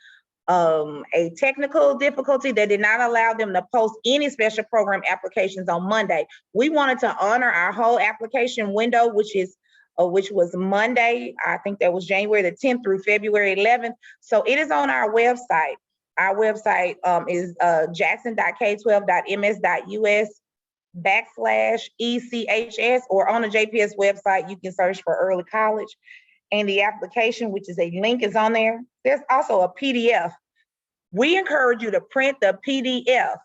a technical difficulty that did not allow them to post any special program applications on Monday. We wanted to honor our whole application window, which was Monday. I think that was January the 10th through February 11th. So it is on our website. Our website is jackson.k12.ms.us/ECHS, or on the JPS website, you can search for early college. And the application, which is a link, is on there. There's also a PDF. We encourage you to print the PDF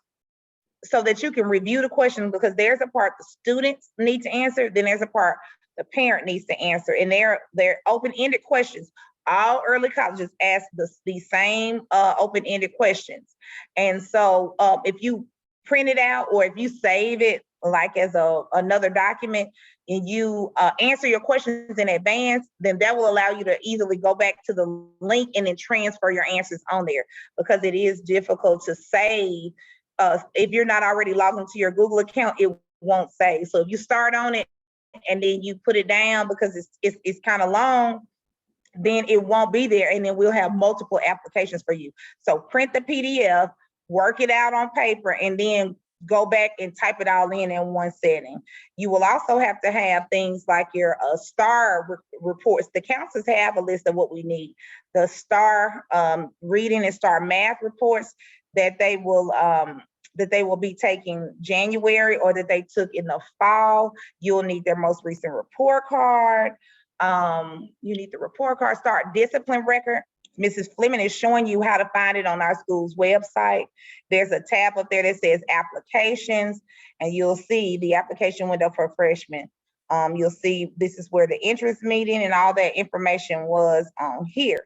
so that you can review the questions, because there's a part the students need to answer, then there's a part the parent needs to answer, and they're open-ended questions. All early colleges ask the same open-ended questions. And so if you print it out, or if you save it like as another document, and you answer your questions in advance, then that will allow you to easily go back to the link and then transfer your answers on there, because it is difficult to save. If you're not already logged into your Google account, it won't save. So if you start on it and then you put it down because it's kind of long, then it won't be there, and then we'll have multiple applications for you. So print the PDF, work it out on paper, and then go back and type it all in one setting. You will also have to have things like your STAR reports. The counselors have a list of what we need. The STAR reading and STAR math reports that they will be taking January, or that they took in the fall. You'll need their most recent report card. You need the report card, STAR discipline record. Mrs. Fleming is showing you how to find it on our school's website. There's a tab up there that says applications, and you'll see the application window for freshmen. You'll see this is where the interest meeting and all that information was on here.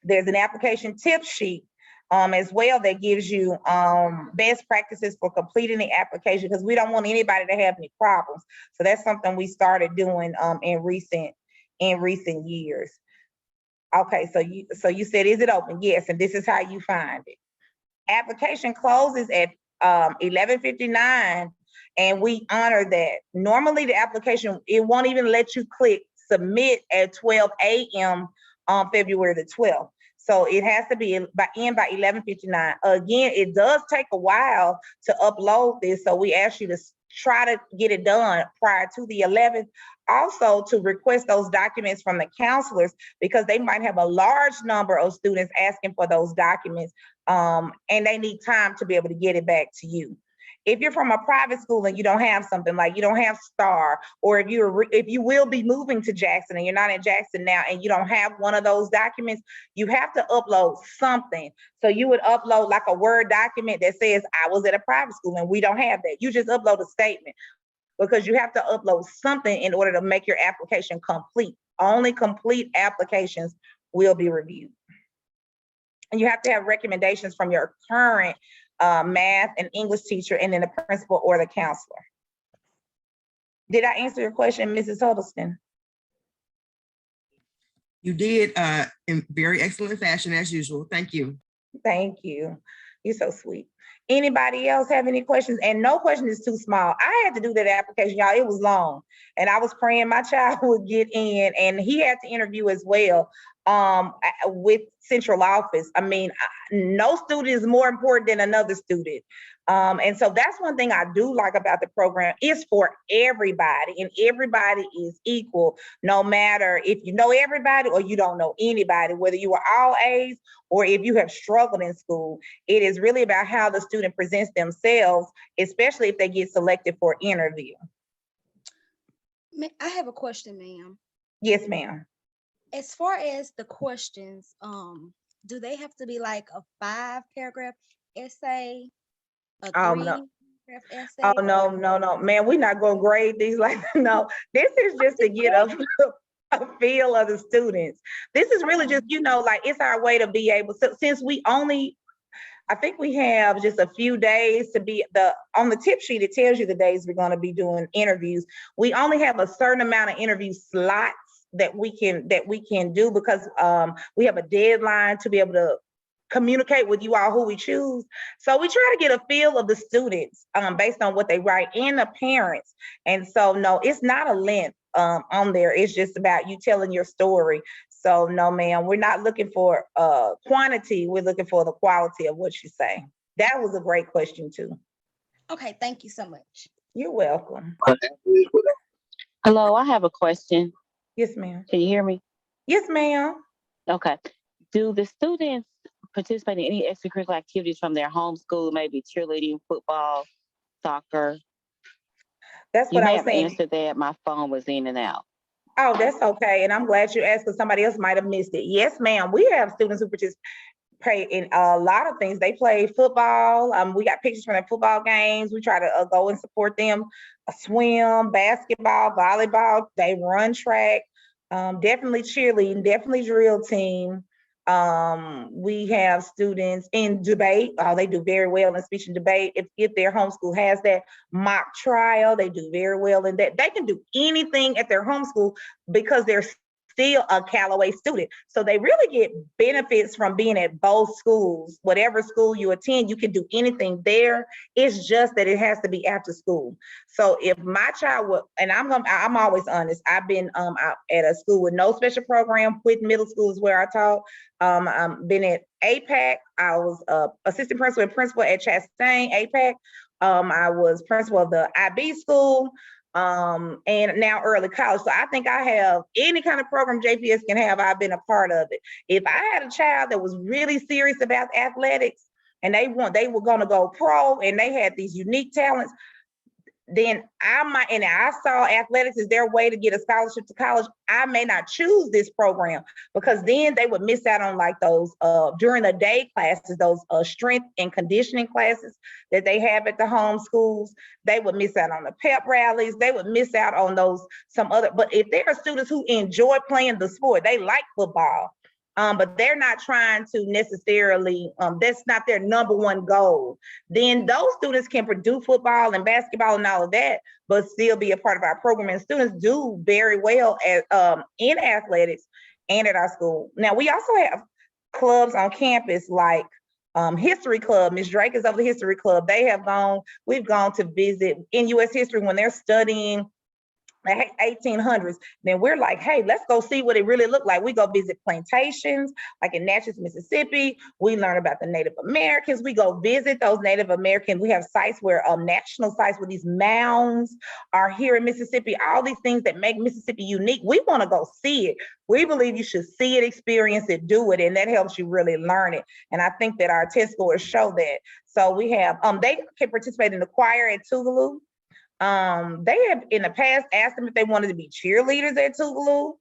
There's an application tip sheet as well that gives you best practices for completing the application, because we don't want anybody to have any problems. So that's something we started doing in recent years. Okay, so you said, is it open? Yes, and this is how you find it. Application closes at 11:59, and we honor that. Normally the application, it won't even let you click submit at 12 a.m. on February the 12th. So it has to be in by 11:59. Again, it does take a while to upload this, so we ask you to try to get it done prior to the 11th. Also, to request those documents from the counselors, because they might have a large number of students asking for those documents, and they need time to be able to get it back to you. If you're from a private school and you don't have something, like you don't have STAR, or if you will be moving to Jackson and you're not in Jackson now and you don't have one of those documents, you have to upload something. So you would upload like a Word document that says, I was at a private school, and we don't have that. You just upload a statement, because you have to upload something in order to make your application complete. Only complete applications will be reviewed. And you have to have recommendations from your current math and English teacher, and then the principal or the counselor. Did I answer your question, Mrs. Huddleston? You did in very excellent fashion, as usual. Thank you. Thank you. You're so sweet. Anybody else have any questions? And no question is too small. I had to do that application, y'all. It was long, and I was praying my child would get in, and he had to interview as well with central office. I mean, no student is more important than another student. And so that's one thing I do like about the program. It's for everybody, and everybody is equal, no matter if you know everybody or you don't know anybody, whether you are all A's or if you have struggled in school. It is really about how the student presents themselves, especially if they get selected for interview. I have a question, ma'am. Yes, ma'am. As far as the questions, do they have to be like a 5-paragraph essay, a 3-paragraph essay? Oh, no, man, we're not gonna grade these like, no, this is just to get a feel of the students. This is really just, like, it's our way to be able, so since we only, I think we have just a few days to be on the tip sheet, it tells you the days we're gonna be doing interviews. We only have a certain amount of interview slots that we can do, because we have a deadline to be able to communicate with you all who we choose. So we try to get a feel of the students based on what they write, and the parents. And so no, it's not a length on there. It's just about you telling your story. So no, ma'am, we're not looking for quantity. We're looking for the quality of what you say. That was a great question too. Okay, thank you so much. You're welcome. Hello, I have a question. Yes, ma'am. Can you hear me? Yes, ma'am. Okay. Do the students participate in any extracurricular activities from their home school, maybe cheerleading, football, soccer? That's You what I may was have saying. answered that. My phone was in and out. Oh, that's okay. And I'm glad you asked because somebody else might have missed it. Yes, ma'am. We have students who participate in a lot of things. They play football. We got pictures from their football games. We try to go and support them. Swim, basketball, volleyball. They run track. Definitely cheerleading. Definitely drill team. We have students in debate. They do very well in speech and debate. If their homeschool has that mock trial, they do very well in that. They can do anything at their homeschool because they're still a Callaway student. So they really get benefits from being at both schools. Whatever school you attend, you can do anything there. It's just that it has to be after school. So if my child would, and I'm always honest, I've been out at a school with no special program. With middle school is where I taught. I've been at APAC. I was assistant principal and principal at Chastain, APAC. I was principal of the IB school. And now early college. So I think I have any kind of program JPS can have, I've been a part of it. If I had a child that was really serious about athletics and they were going to go pro and they had these unique talents, then I saw athletics as their way to get a scholarship to college. I may not choose this program because then they would miss out on like those during the day classes, those strength and conditioning classes that they have at the home schools. They would miss out on the pep rallies. They would miss out on but if there are students who enjoy playing the sport, they like football. But they're not trying to necessarily, that's not their number one goal. Then those students can do football and basketball and all of that, but still be a part of our program. And students do very well in athletics and at our school. Now, we also have clubs on campus like History Club. Ms. Drake is of the History Club. We've gone to visit in U.S. history when they're studying 1800s. Then we're like, hey, let's go see what it really looked like. We go visit plantations like in Natchez, Mississippi. We learn about the Native Americans. We go visit those Native Americans. We have sites where national sites where these mounds are here in Mississippi. All these things that make Mississippi unique. We want to go see it. We believe you should see it, experience it, do it, and that helps you really learn it. And I think that our test scores show that. So we have they can participate in the choir at Tougaloo. They have in the past asked them if they wanted to be cheerleaders at Tougaloo.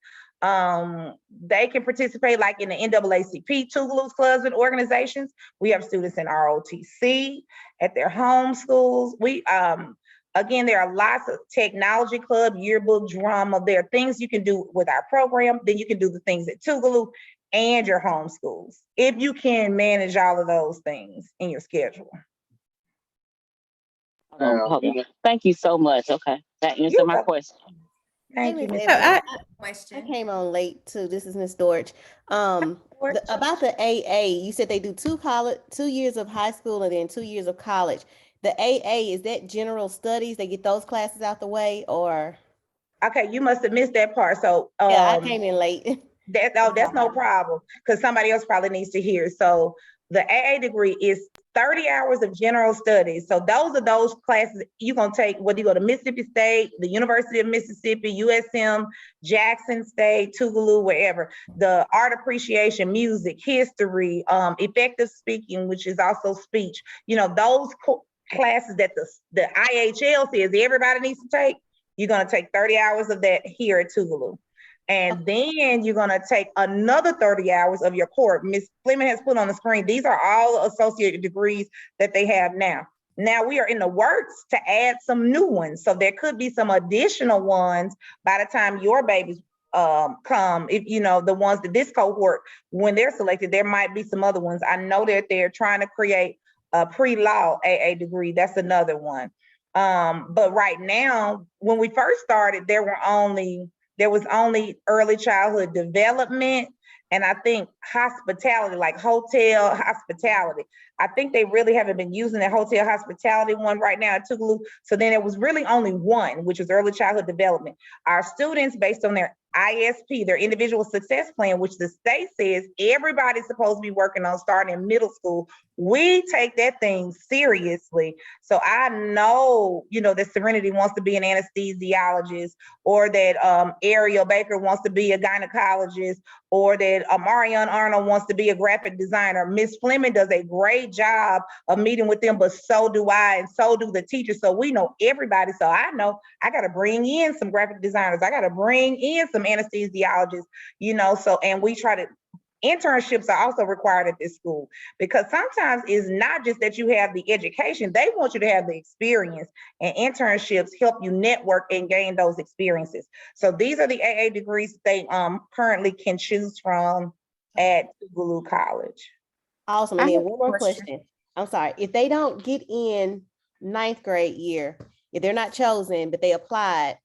They can participate like in the NAACP Tougaloo's clubs and organizations. We have students in ROTC at their home schools. We again, there are lots of technology club, yearbook, drama. There are things you can do with our program. Then you can do the things at Tougaloo and your home schools if you manage all of those things in your schedule. Thank you so much. Okay, that answered my question. Thank you, Ms. I Question. came on late too. This is Miss Dorch. About the AA, you said they do 2 years of high school and then 2 years of college. The AA, is that general studies? They get those classes out the way, or? Okay, you must have missed that part. So yeah, I came in late. That's no problem because somebody else probably needs to hear. So the AA degree is 30 hours of general studies. So those are those classes you're going to take, whether you go to Mississippi State, the University of Mississippi, USM, Jackson State, Tougaloo, wherever. The art appreciation, music, history, effective speaking, which is also speech. Those classes that the IHL says everybody needs to take, you're going to take 30 hours of that here at Tougaloo. And then you're going to take another 30 hours of your core. Ms. Fleming has put on the screen. These are all associated degrees that they have now. Now we are in the works to add some new ones. So there could be some additional ones by the time your babies come. If the ones that this cohort, when they're selected, there might be some other ones. I know that they're trying to create a pre-law AA degree. That's another one. But right now, when we first started, there was only early childhood development And I think hospitality, like hotel hospitality, I think they really haven't been using that hotel hospitality one right now at Tougaloo. So then there was really only one, which is early childhood development. Our students, based on their ISP, their individual success plan, which the state says everybody's supposed to be working on starting in middle school. We take that thing seriously. So I know, you know, that Serenity wants to be an anesthesiologist, or that Ariel Baker wants to be a gynecologist, or that Marion Arnold wants to be a graphic designer. Miss Fleming does a great job of meeting with them, but so do I, and so do the teachers. So we know everybody. So I know I got to bring in some graphic designers. I got to bring in some anesthesiologists, you know, so, and we try to, internships are also required at this school, because sometimes it's not just that you have the education, they want you to have the experience, and internships help you network and gain those experiences. So these are the AA degrees they currently can choose from at Tougaloo College. Awesome. And then one more question. I'm sorry. If they don't get in 9th grade year, if they're not chosen, but they applied,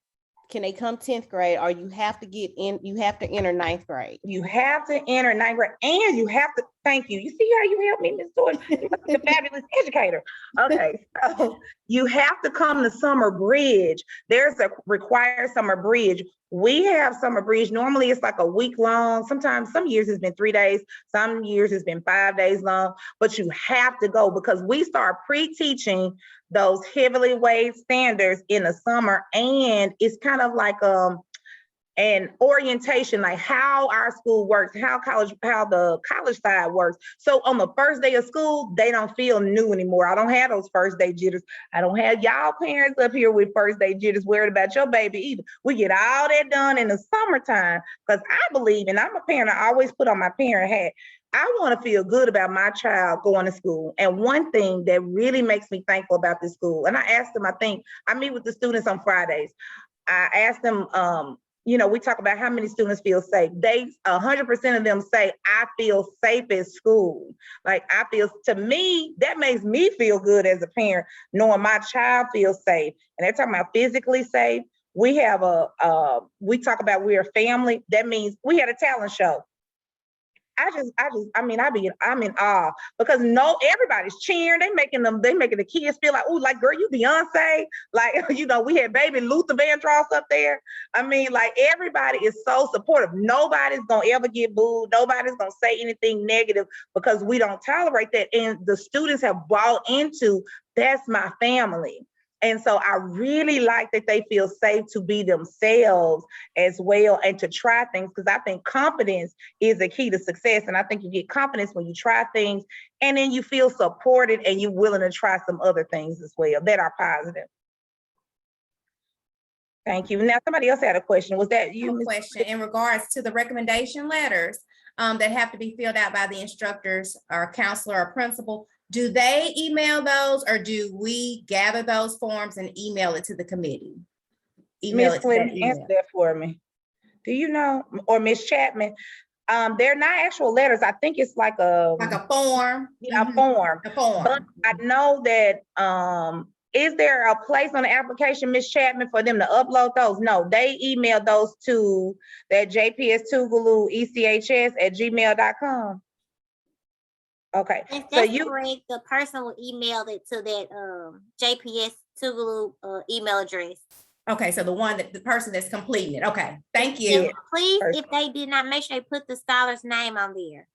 can they come 10th grade, or you have to get in, you have to enter 9th grade? You have to enter 9th grade, and you have to, thank you. You see how you helped me, Ms. Jordan? You must be a fabulous educator. Okay, so you have to come to Summer Bridge. There's a required Summer Bridge. We have Summer Bridge. Normally it's like a week long. Sometimes, some years it's been 3 days. Some years it's been 5 days long, but you have to go, because we start pre-teaching those heavily weighed standards in the summer. And it's kind of like an orientation, like how our school works, how the college side works. So on the first day of school, they don't feel new anymore. I don't have those first day jitters. I don't have y'all parents up here with first day jitters worried about your baby either. We get all that done in the summertime, because I believe, and I'm a parent, I always put on my parent hat, I want to feel good about my child going to school. And one thing that really makes me thankful about this school, and I asked them, I think I meet with the students on Fridays. I asked them, you know, we talk about how many students feel safe. They 100% of them say, I feel safe at school. Like, I feel, to me, that makes me feel good as a parent, knowing my child feels safe. And they're talking about physically safe. We have we talk about we're a family. That means we had a talent show. I'm in awe, because everybody's cheering. They making the kids feel like, oh, like, girl, you Beyonce. Like, you know, we had baby Luther Vandross up there. I mean, like, everybody is so supportive. Nobody's gonna ever get booed. Nobody's gonna say anything negative, because we don't tolerate that. And the students have bought into, that's my family. And so I really like that they feel safe to be themselves as well, and to try things, because I think confidence is the key to success. And I think you get confidence when you try things, and then you feel supported, and you're willing to try some other things as well that are positive. Thank you. Now, somebody else had a question. Was that you? A question in regards to the recommendation letters that have to be filled out by the instructors or counselor or principal. Do they email those, or do we gather those forms and email it to the committee? Ms. Clinton, answer that for me. Do you know? Or Ms. Chapman? They're not actual letters. I think it's like a form. Yeah, a form. A form. But I know that, is there a place on the application, Ms. Chapman, for them to upload those? No, they email those to that JPS-Tougaloo ECHS@gmail.com. Okay, so correct. The person will email it to that JPS-Tougaloo email address. Okay, so the person that's completing it. Okay, thank you. And please, if they did not, make sure they put the scholar's name on there.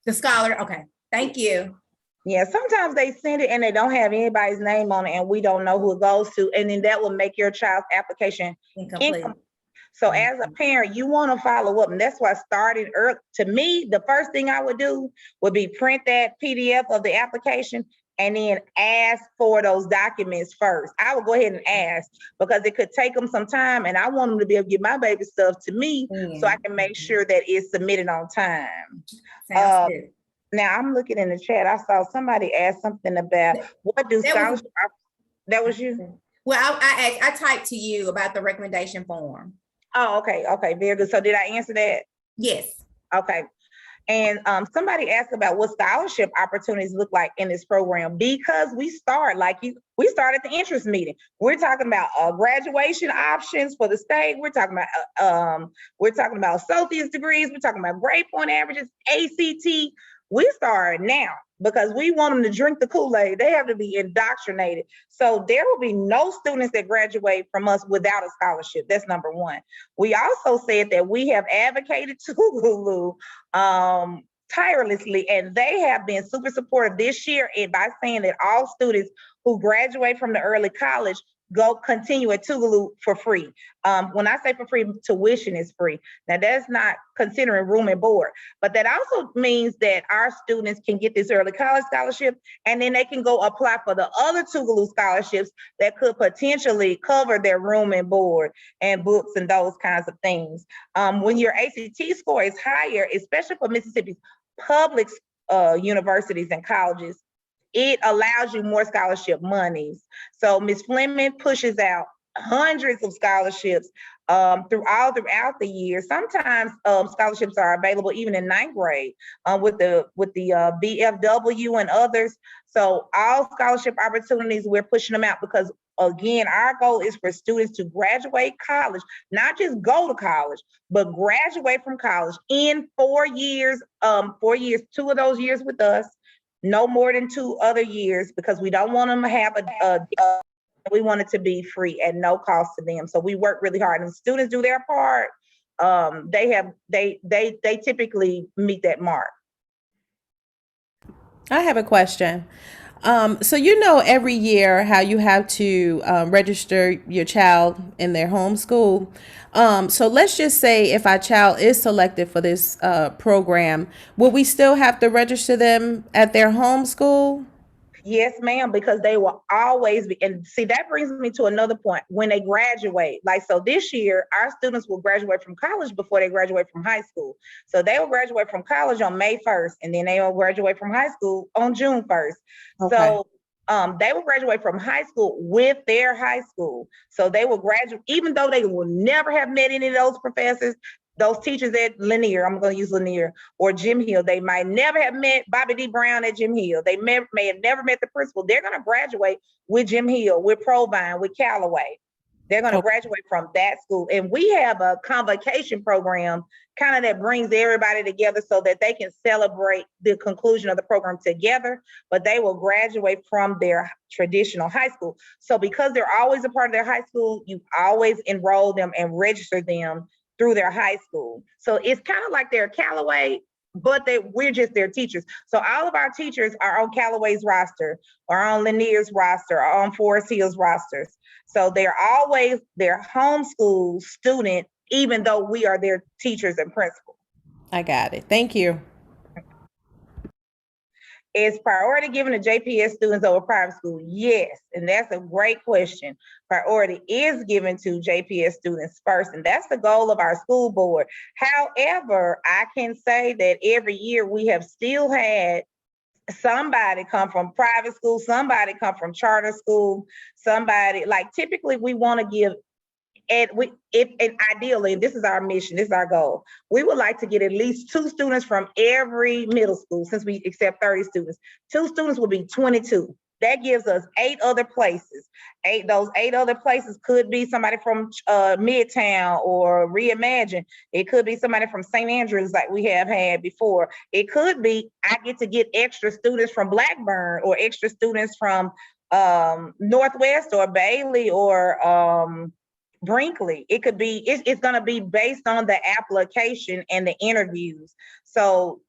The scholar, okay, thank you. Yeah, sometimes they send it and they don't have anybody's name on it, and we don't know who it goes to, and then that will make your child's application incomplete. So as a parent, you want to follow up, and that's why starting early. To me, the first thing I would do would be print that PDF of the application and then ask for those documents first. I would go ahead and ask, because it could take them some time, and I want them to be able to get my baby stuff to me so I can make sure that it's submitted on time. Sounds good. Now I'm looking in the chat. I saw somebody ask something about what do scholarships. That was you? Well, I typed to you about the recommendation form. Oh, okay. Okay, very good. So did I answer that? Yes. Okay. And somebody asked about what scholarship opportunities look like in this program, because we start we start at the interest meeting. We're talking about graduation options for the state. We're talking about associate's degrees. We're talking about grade point averages, ACT. We start now because we want them to drink the Kool-Aid. They have to be indoctrinated. So there will be no students that graduate from us without a scholarship. That's number one. We also said that we have advocated TECHS tirelessly, and they have been super supportive this year by saying that all students who graduate from the early college continue at TECHS for free. When I say for free, tuition is free. Now that's not considering room and board, but that also means that our students can get this early college scholarship, and then they can go apply for the other TECHS scholarships that could potentially cover their room and board and books and those kinds of things. When your ACT score is higher, especially for Mississippi's public universities and colleges, it allows you more scholarship monies. So Ms. Fleming pushes out hundreds of scholarships throughout the year. Sometimes scholarships are available even in ninth grade with the BFW and others. So all scholarship opportunities, we're pushing them out because, again, our goal is for students to graduate college, not just go to college, but graduate from college in 4 years, 4 years, 2 of those years with us, no more than 2 other years, because we don't want them to have we want it to be free at no cost to them. So we work really hard, and students do their part. They typically meet that mark. I have a question. So every year how you have to register your child in their home school. So let's just say if our child is selected for this program, will we still have to register them at their home school? Yes, ma'am, because they will always be, and see, that brings me to another point. When they graduate, so this year, our students will graduate from college before they graduate from high school. So they will graduate from college on May 1st, and then they will graduate from high school on June 1st. Okay. So they will graduate from high school with their high school. So they will graduate, even though they will never have met any of those professors, those teachers at Lanier, I'm going to use Lanier, or Jim Hill. They might never have met Bobby D. Brown at Jim Hill. They may have never met the principal. They're going to graduate with Jim Hill, with Provine, with Callaway. They're going to graduate from that school. And we have a convocation program kind of that brings everybody together so that they can celebrate the conclusion of the program together, but they will graduate from their traditional high school. So because they're always a part of their high school, you always enroll them and register them through their high school. So it's kind of like they're Callaway, but we're just their teachers. So all of our teachers are on Callaway's roster, or on Lanier's roster, or on Forest Hill's rosters. So they're always their homeschool student, even though we are their teachers and principals. I got it. Thank you. Is priority given to JPS students over private school? Yes, and that's a great question. Priority is given to JPS students first, and that's the goal of our school board. However, I can say that every year we have still had somebody come from private school, somebody come from charter school, somebody, typically we want to give, and ideally, this is our mission, this is our goal. We would like to get at least 2 students from every middle school. Since we accept 30 students, 2 students will be 22. That gives us 8 other places. Those 8 other places could be somebody from Midtown or Reimagine. It could be somebody from St. Andrews like we have had before. It could be I get to get extra students from Blackburn, or extra students from Northwest or Bailey or Brinkley. It could be, it's going to be based on the application and the interviews. So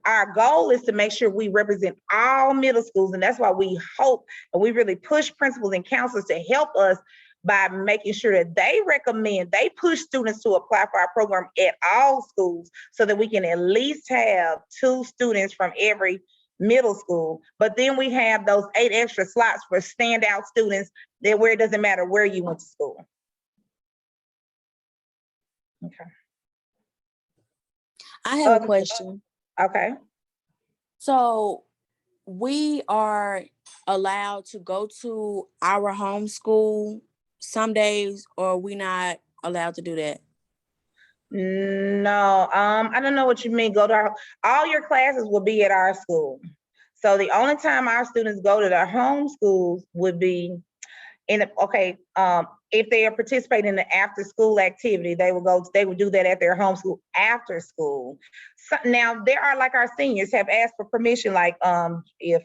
our goal is to make sure we represent all middle schools, and that's why we hope and we really push principals and counselors to help us by making sure that they push students to apply for our program at all schools, so that we can at least have 2 students from every middle school. But then we have those 8 extra slots for standout students where it doesn't matter where you went to school. Okay. I have a question. Okay. So we are allowed to go to our home school some days, or are we not allowed to do that? No, I don't know what you mean. All your classes will be at our school. So the only time our students go to their home schools would be if they are participating in the after school activity, they would do that at their home school after school. So now there are, like, our seniors have asked for permission, like if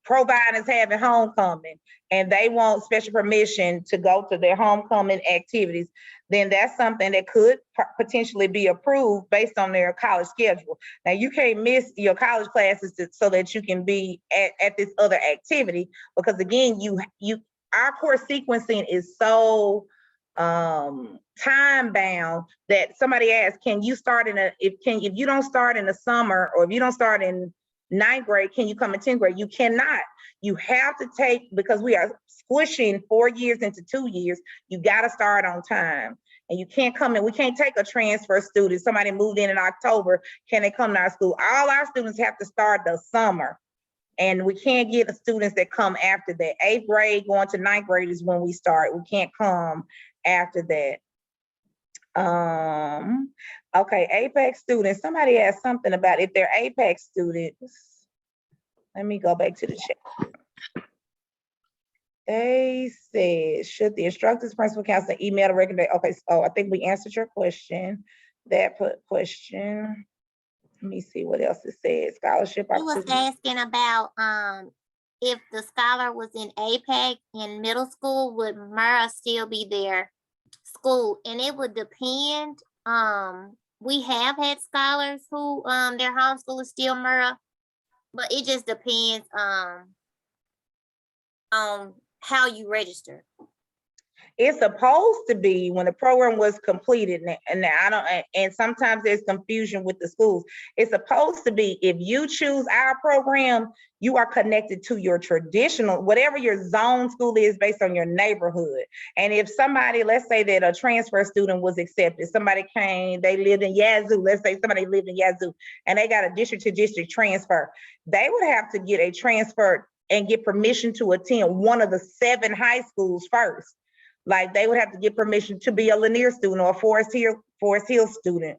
Provine is having homecoming and they want special permission to go to their homecoming activities, then that's something that could potentially be approved based on their college schedule. Now, you can't miss your college classes so that you can be at this other activity, because again, our course sequencing is so time bound that somebody asked, can you start if you don't start in the summer, or if you don't start in 9th grade, can you come in 10th grade? You cannot. You have to take, because we are squishing 4 years into 2 years, you got to start on time. And you can't come in, we can't take a transfer student. Somebody moved in October, can they come to our school? All our students have to start the summer. And we can't get the students that come after that. 8th grade going to 9th grade is when we start. We can't come after that. Okay, APEC students. Somebody asked something about if they're APEC students. Let me go back to the chat. They said, should the instructors, principal, counselor email a recommendation? Okay, so I think we answered your question. That question. Let me see what else it says. Scholarship He was opportunity. asking about if the scholar was in APEC in middle school, would Murrah still be their school? And it would depend. We have had scholars who their homeschool is still Murrah, but it just depends on how you register. It's supposed to be when the program was completed, and sometimes there's confusion with the schools. It's supposed to be, if you choose our program, you are connected to your traditional, whatever your zone school is based on your neighborhood. And if somebody, let's say that a transfer student was accepted, somebody came, they lived in Yazoo, let's say somebody lived in Yazoo, and they got a district to district transfer, they would have to get a transfer and get permission to attend one of the 7 high schools first. Like, they would have to get permission to be a Lanier student or a Forest Hill student,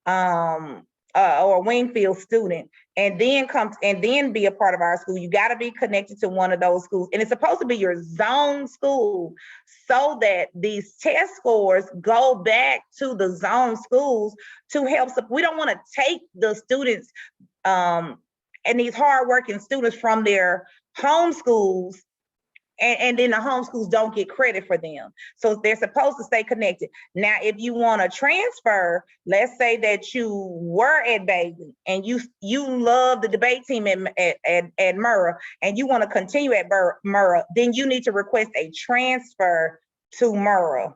or a Wingfield student, and then be a part of our school. You got to be connected to one of those schools, and it's supposed to be your zone school, so that these test scores go back to the zone schools to help. We don't want to take the students and these hardworking students from their home schools, and then the homeschools don't get credit for them. So they're supposed to stay connected. Now, if you want to transfer, let's say that you were at Bailey and you love the debate team at Murrah, and you want to continue at Murrah, then you need to request a transfer to Murrah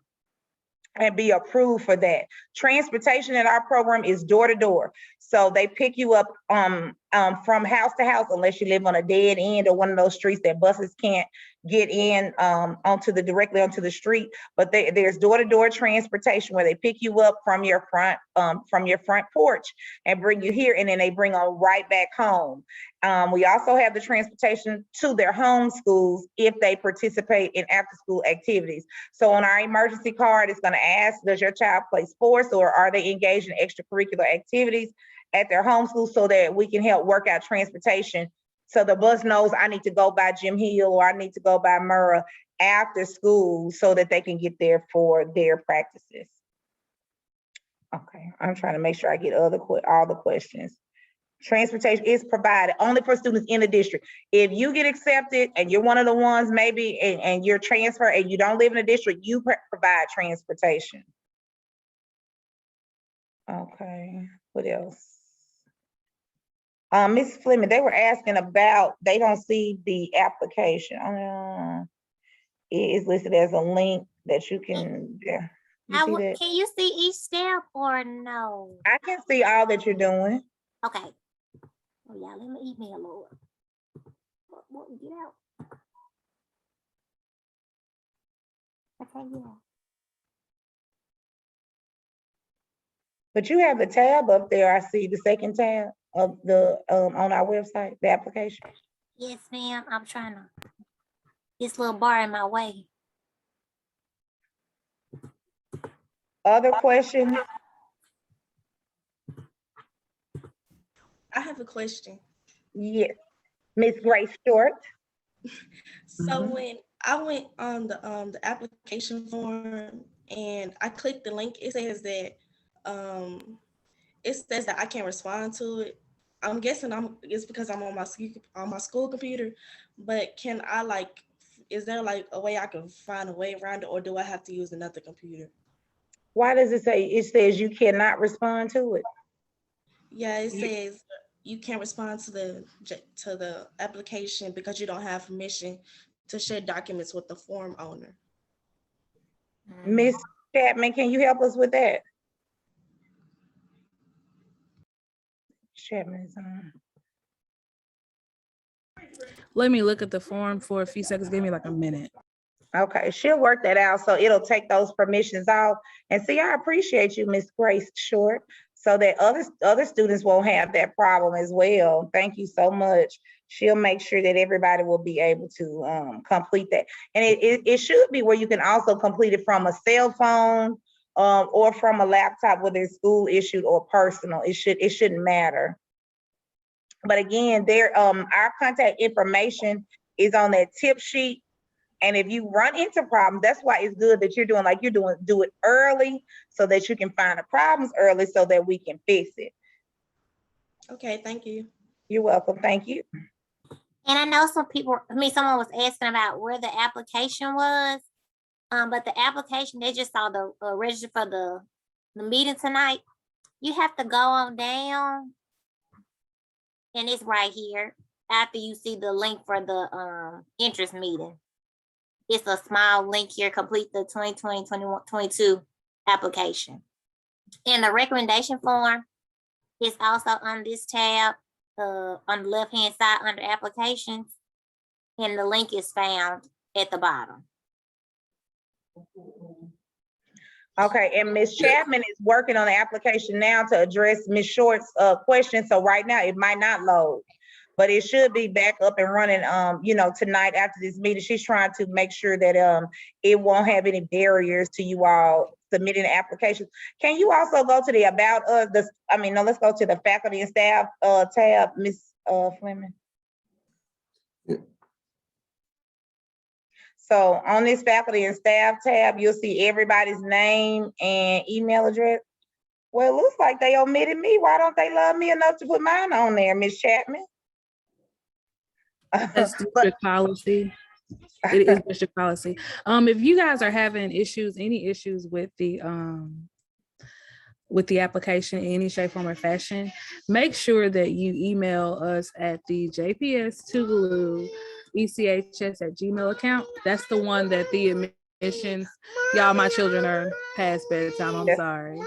and be approved for that. Transportation in our program is door to door. So they pick you up from house to house, unless you live on a dead end or one of those streets that buses can't get in directly onto the street. But there's door to door transportation where they pick you up from your front porch and bring you here, and then they bring on right back home. We also have the transportation to their home schools if they participate in after school activities. So on our emergency card, it's going to ask, does your child play sports, or are they engaged in extracurricular activities at their home school, so that we can help work out transportation. So the bus knows I need to go by Jim Hill or I need to go by Murrah after school, so that they can get there for their practices. Okay, I'm trying to make sure I get all the questions. Transportation is provided only for students in the district. If you get accepted and you're one of the ones maybe, and you're transferred and you don't live in the district, you provide transportation. Okay, what else? Ms. Fleming, they were asking about, they don't see the application. It is listed as a link that you can, yeah. You see that? Can you see each step or no? I can see all that you're doing. Okay. Oh yeah, let me email Lord. What get out? I can't get out. But you have the tab up there. I see the second tab of the on our website, the application. Yes, ma'am. I'm trying to. This little bar in my way. Other questions? I have a question. Yes, Miss Grace Short. So when I went on the application form and I clicked the link, it says that I can't respond to it. I'm guessing it's because I'm on my school computer, but can I like, is there like a way I can find a way around it, or do I have to use another computer? Why does it say, it says you cannot respond to it? Yeah, it says you can't respond to the application because you don't have permission to share documents with the form owner. Miss Chapman, can you help us with that? Chapman is on. Let me look at the form for a few seconds. Give me like a minute. Okay, she'll work that out, so it'll take those permissions off. And see, I appreciate you, Miss Grace Short, so that other students won't have that problem as well. Thank you so much. She'll make sure that everybody will be able to complete that. And it should be where you can also complete it from a cell phone or from a laptop, whether it's school issued or personal. It shouldn't matter. But again, our contact information is on that tip sheet. And if you run into problems, that's why it's good that do it early so that you can find the problems early so that we can fix it. Okay, thank you. You're welcome. Thank you. And I know someone was asking about where the application was. But the application, they just saw the register for the meeting tonight. You have to go on down. And it's right here after you see the link for the interest meeting. It's a small link here, complete the 2020-21-22 application. And the recommendation form is also on this tab on the left-hand side under applications. And the link is found at the bottom. Okay, and Ms. Chapman is working on the application now to address Ms. Short's question. So right now it might not load, but it should be back up and running, tonight after this meeting. She's trying to make sure that it won't have any barriers to you all submitting the applications. Can you also go to the about us, let's go to the faculty and staff tab, Ms. Fleming. So on this faculty and staff tab, you'll see everybody's name and email address. Well, it looks like they omitted me. Why don't they love me enough to put mine on there, Ms. Chapman? That's district policy. It is district policy. If you guys are having any issues with the application in any shape, form, or fashion, make sure that you email us at the JPS-Tougaloo ECHS@gmail account. That's the one that the admissions, y'all, my children are past bedtime. I'm sorry.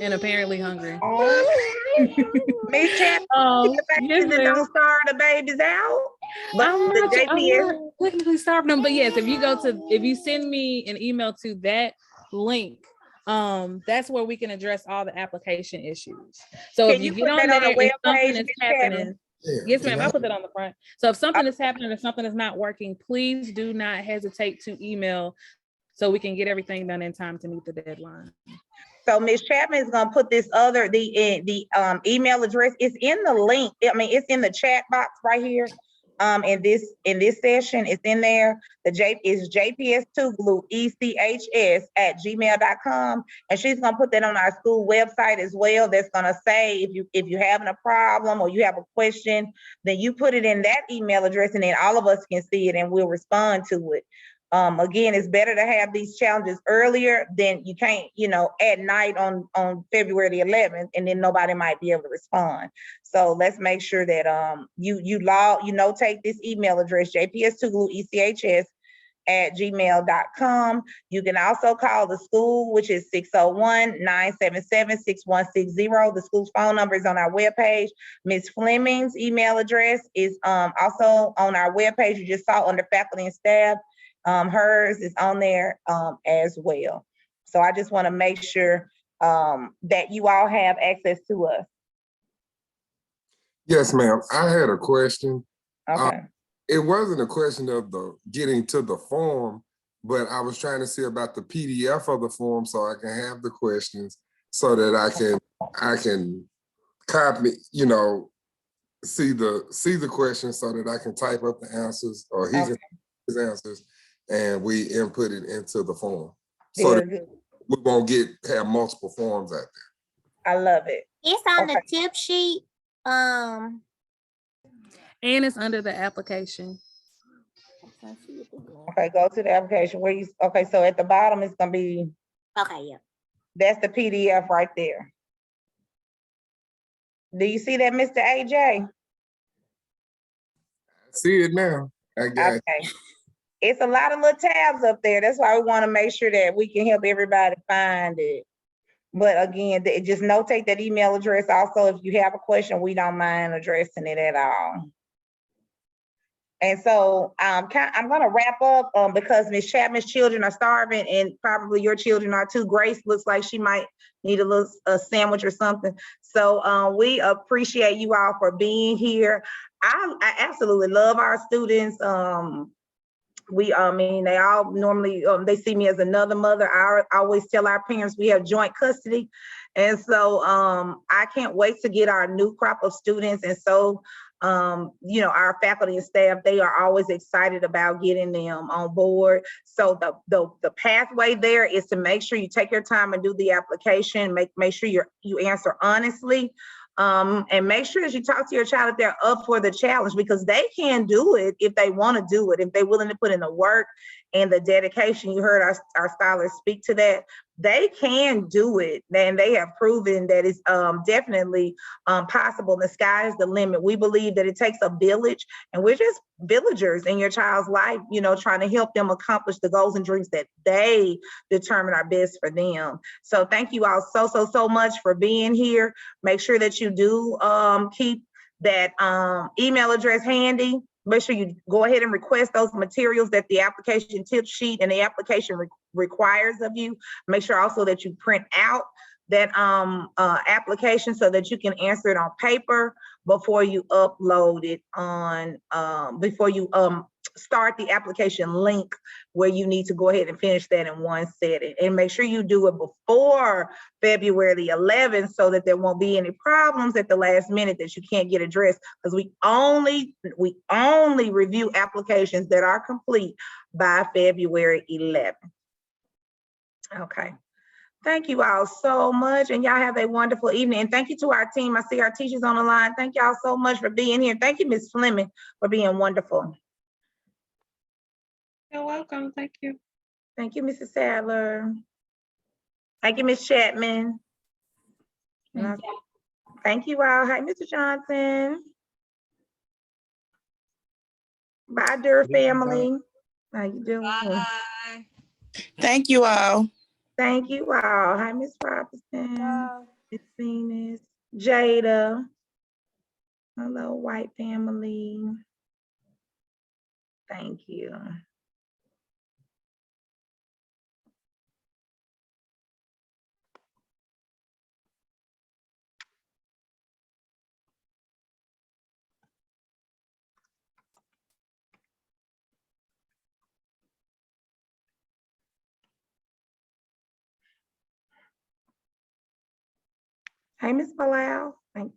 And apparently hungry. Miss Chapman, yes, don't starve the babies out. But I'm the not technically starving them, but yes, if you send me an email to that link, that's where we can address all the application issues. So if you get on there and something is happening, yes, ma'am, I put that on the front. So if something is happening or something is not working, please do not hesitate to email so we can get everything done in time to meet the deadline. So Ms. Chapman is gonna put the email address. It's in the link. It's in the chat box right here. In this session, it's in there. Is JPS-Tougaloo ECHS@gmail.com, and she's gonna put that on our school website as well. That's gonna say if you're having a problem or you have a question, then you put it in that email address, and then all of us can see it and we'll respond to it. Again, it's better to have these challenges earlier than you can't, at night on February the 11th, and then nobody might be able to respond. So let's make sure that take this email address, JPS-Tougaloo ECHS@gmail.com. You can also call the school, which is 601-977-6160. The school's phone number is on our webpage. Ms. Fleming's email address is also on our webpage. You just saw under faculty and staff. Hers is on there as well. So I just want to make sure that you all have access to us. Yes, ma'am. I had a question. Okay. It wasn't a question of getting to the form. but I was trying to see about the PDF of the form so I can have the questions so that I can copy, you know, see the questions so that I can type up the answers or he can type his answers and we input it into the form. So that we won't have multiple forms out there. I love it. It's on the tip sheet. And it's under the application. Okay, go to the application where you, okay, so at the bottom it's gonna be. Okay, yeah. That's the PDF right there. Do you see that, Mr. AJ? See it now. I got okay. It's a lot of little tabs up there. That's why we want to make sure that we can help everybody find it. But again, just notate that email address. Also, if you have a question, we don't mind addressing it at all. And so I'm going to wrap up because Ms. Chapman's children are starving and probably your children are too. Grace looks like she might need a sandwich or something. So we appreciate you all for being here. I absolutely love our students. I mean, they all normally, they see me as another mother. I always tell our parents we have joint custody. And so I can't wait to get our new crop of students. And so, you know, our faculty and staff, they are always excited about getting them on board. So the pathway there is to make sure you take your time and do the application, make sure you answer honestly. And make sure that you talk to your child if they're up for the challenge, because they can do it if they want to do it, if they're willing to put in the work and the dedication. You heard our scholars speak to that. They can do it, and they have proven that it's definitely possible. The sky is the limit. We believe that it takes a village, and we're just villagers in your child's life, you know, trying to help them accomplish the goals and dreams that they determine are best for them. So thank you all so much for being here. Make sure that you do keep that email address handy. Make sure you go ahead and request those materials that the application tip sheet and the application requires of you. Make sure also that you print out that application so that you can answer it on paper before you upload it on, before you start the application link where you need to go ahead and finish that in one setting. And make sure you do it before February the 11th so that there won't be any problems at the last minute that you can't get addressed, because we only review applications that are complete by February 11th. Okay. Thank you all so much, and y'all have a wonderful evening. And thank you to our team. I see our teachers on the line. Thank y'all so much for being here. Thank you, Ms. Fleming, for being wonderful. You're welcome. Thank you. Thank you, Mrs. Sadler. Thank you, Ms. Chapman. Thank you all. Hi, Mr. Johnson. Bye, Durr family. How you doing? Bye. Thank you all. Thank you all. Hi, Ms. Robinson. Miss Venus. Jada. Hello, white family. Thank you. Hey, Ms. Palau. Thank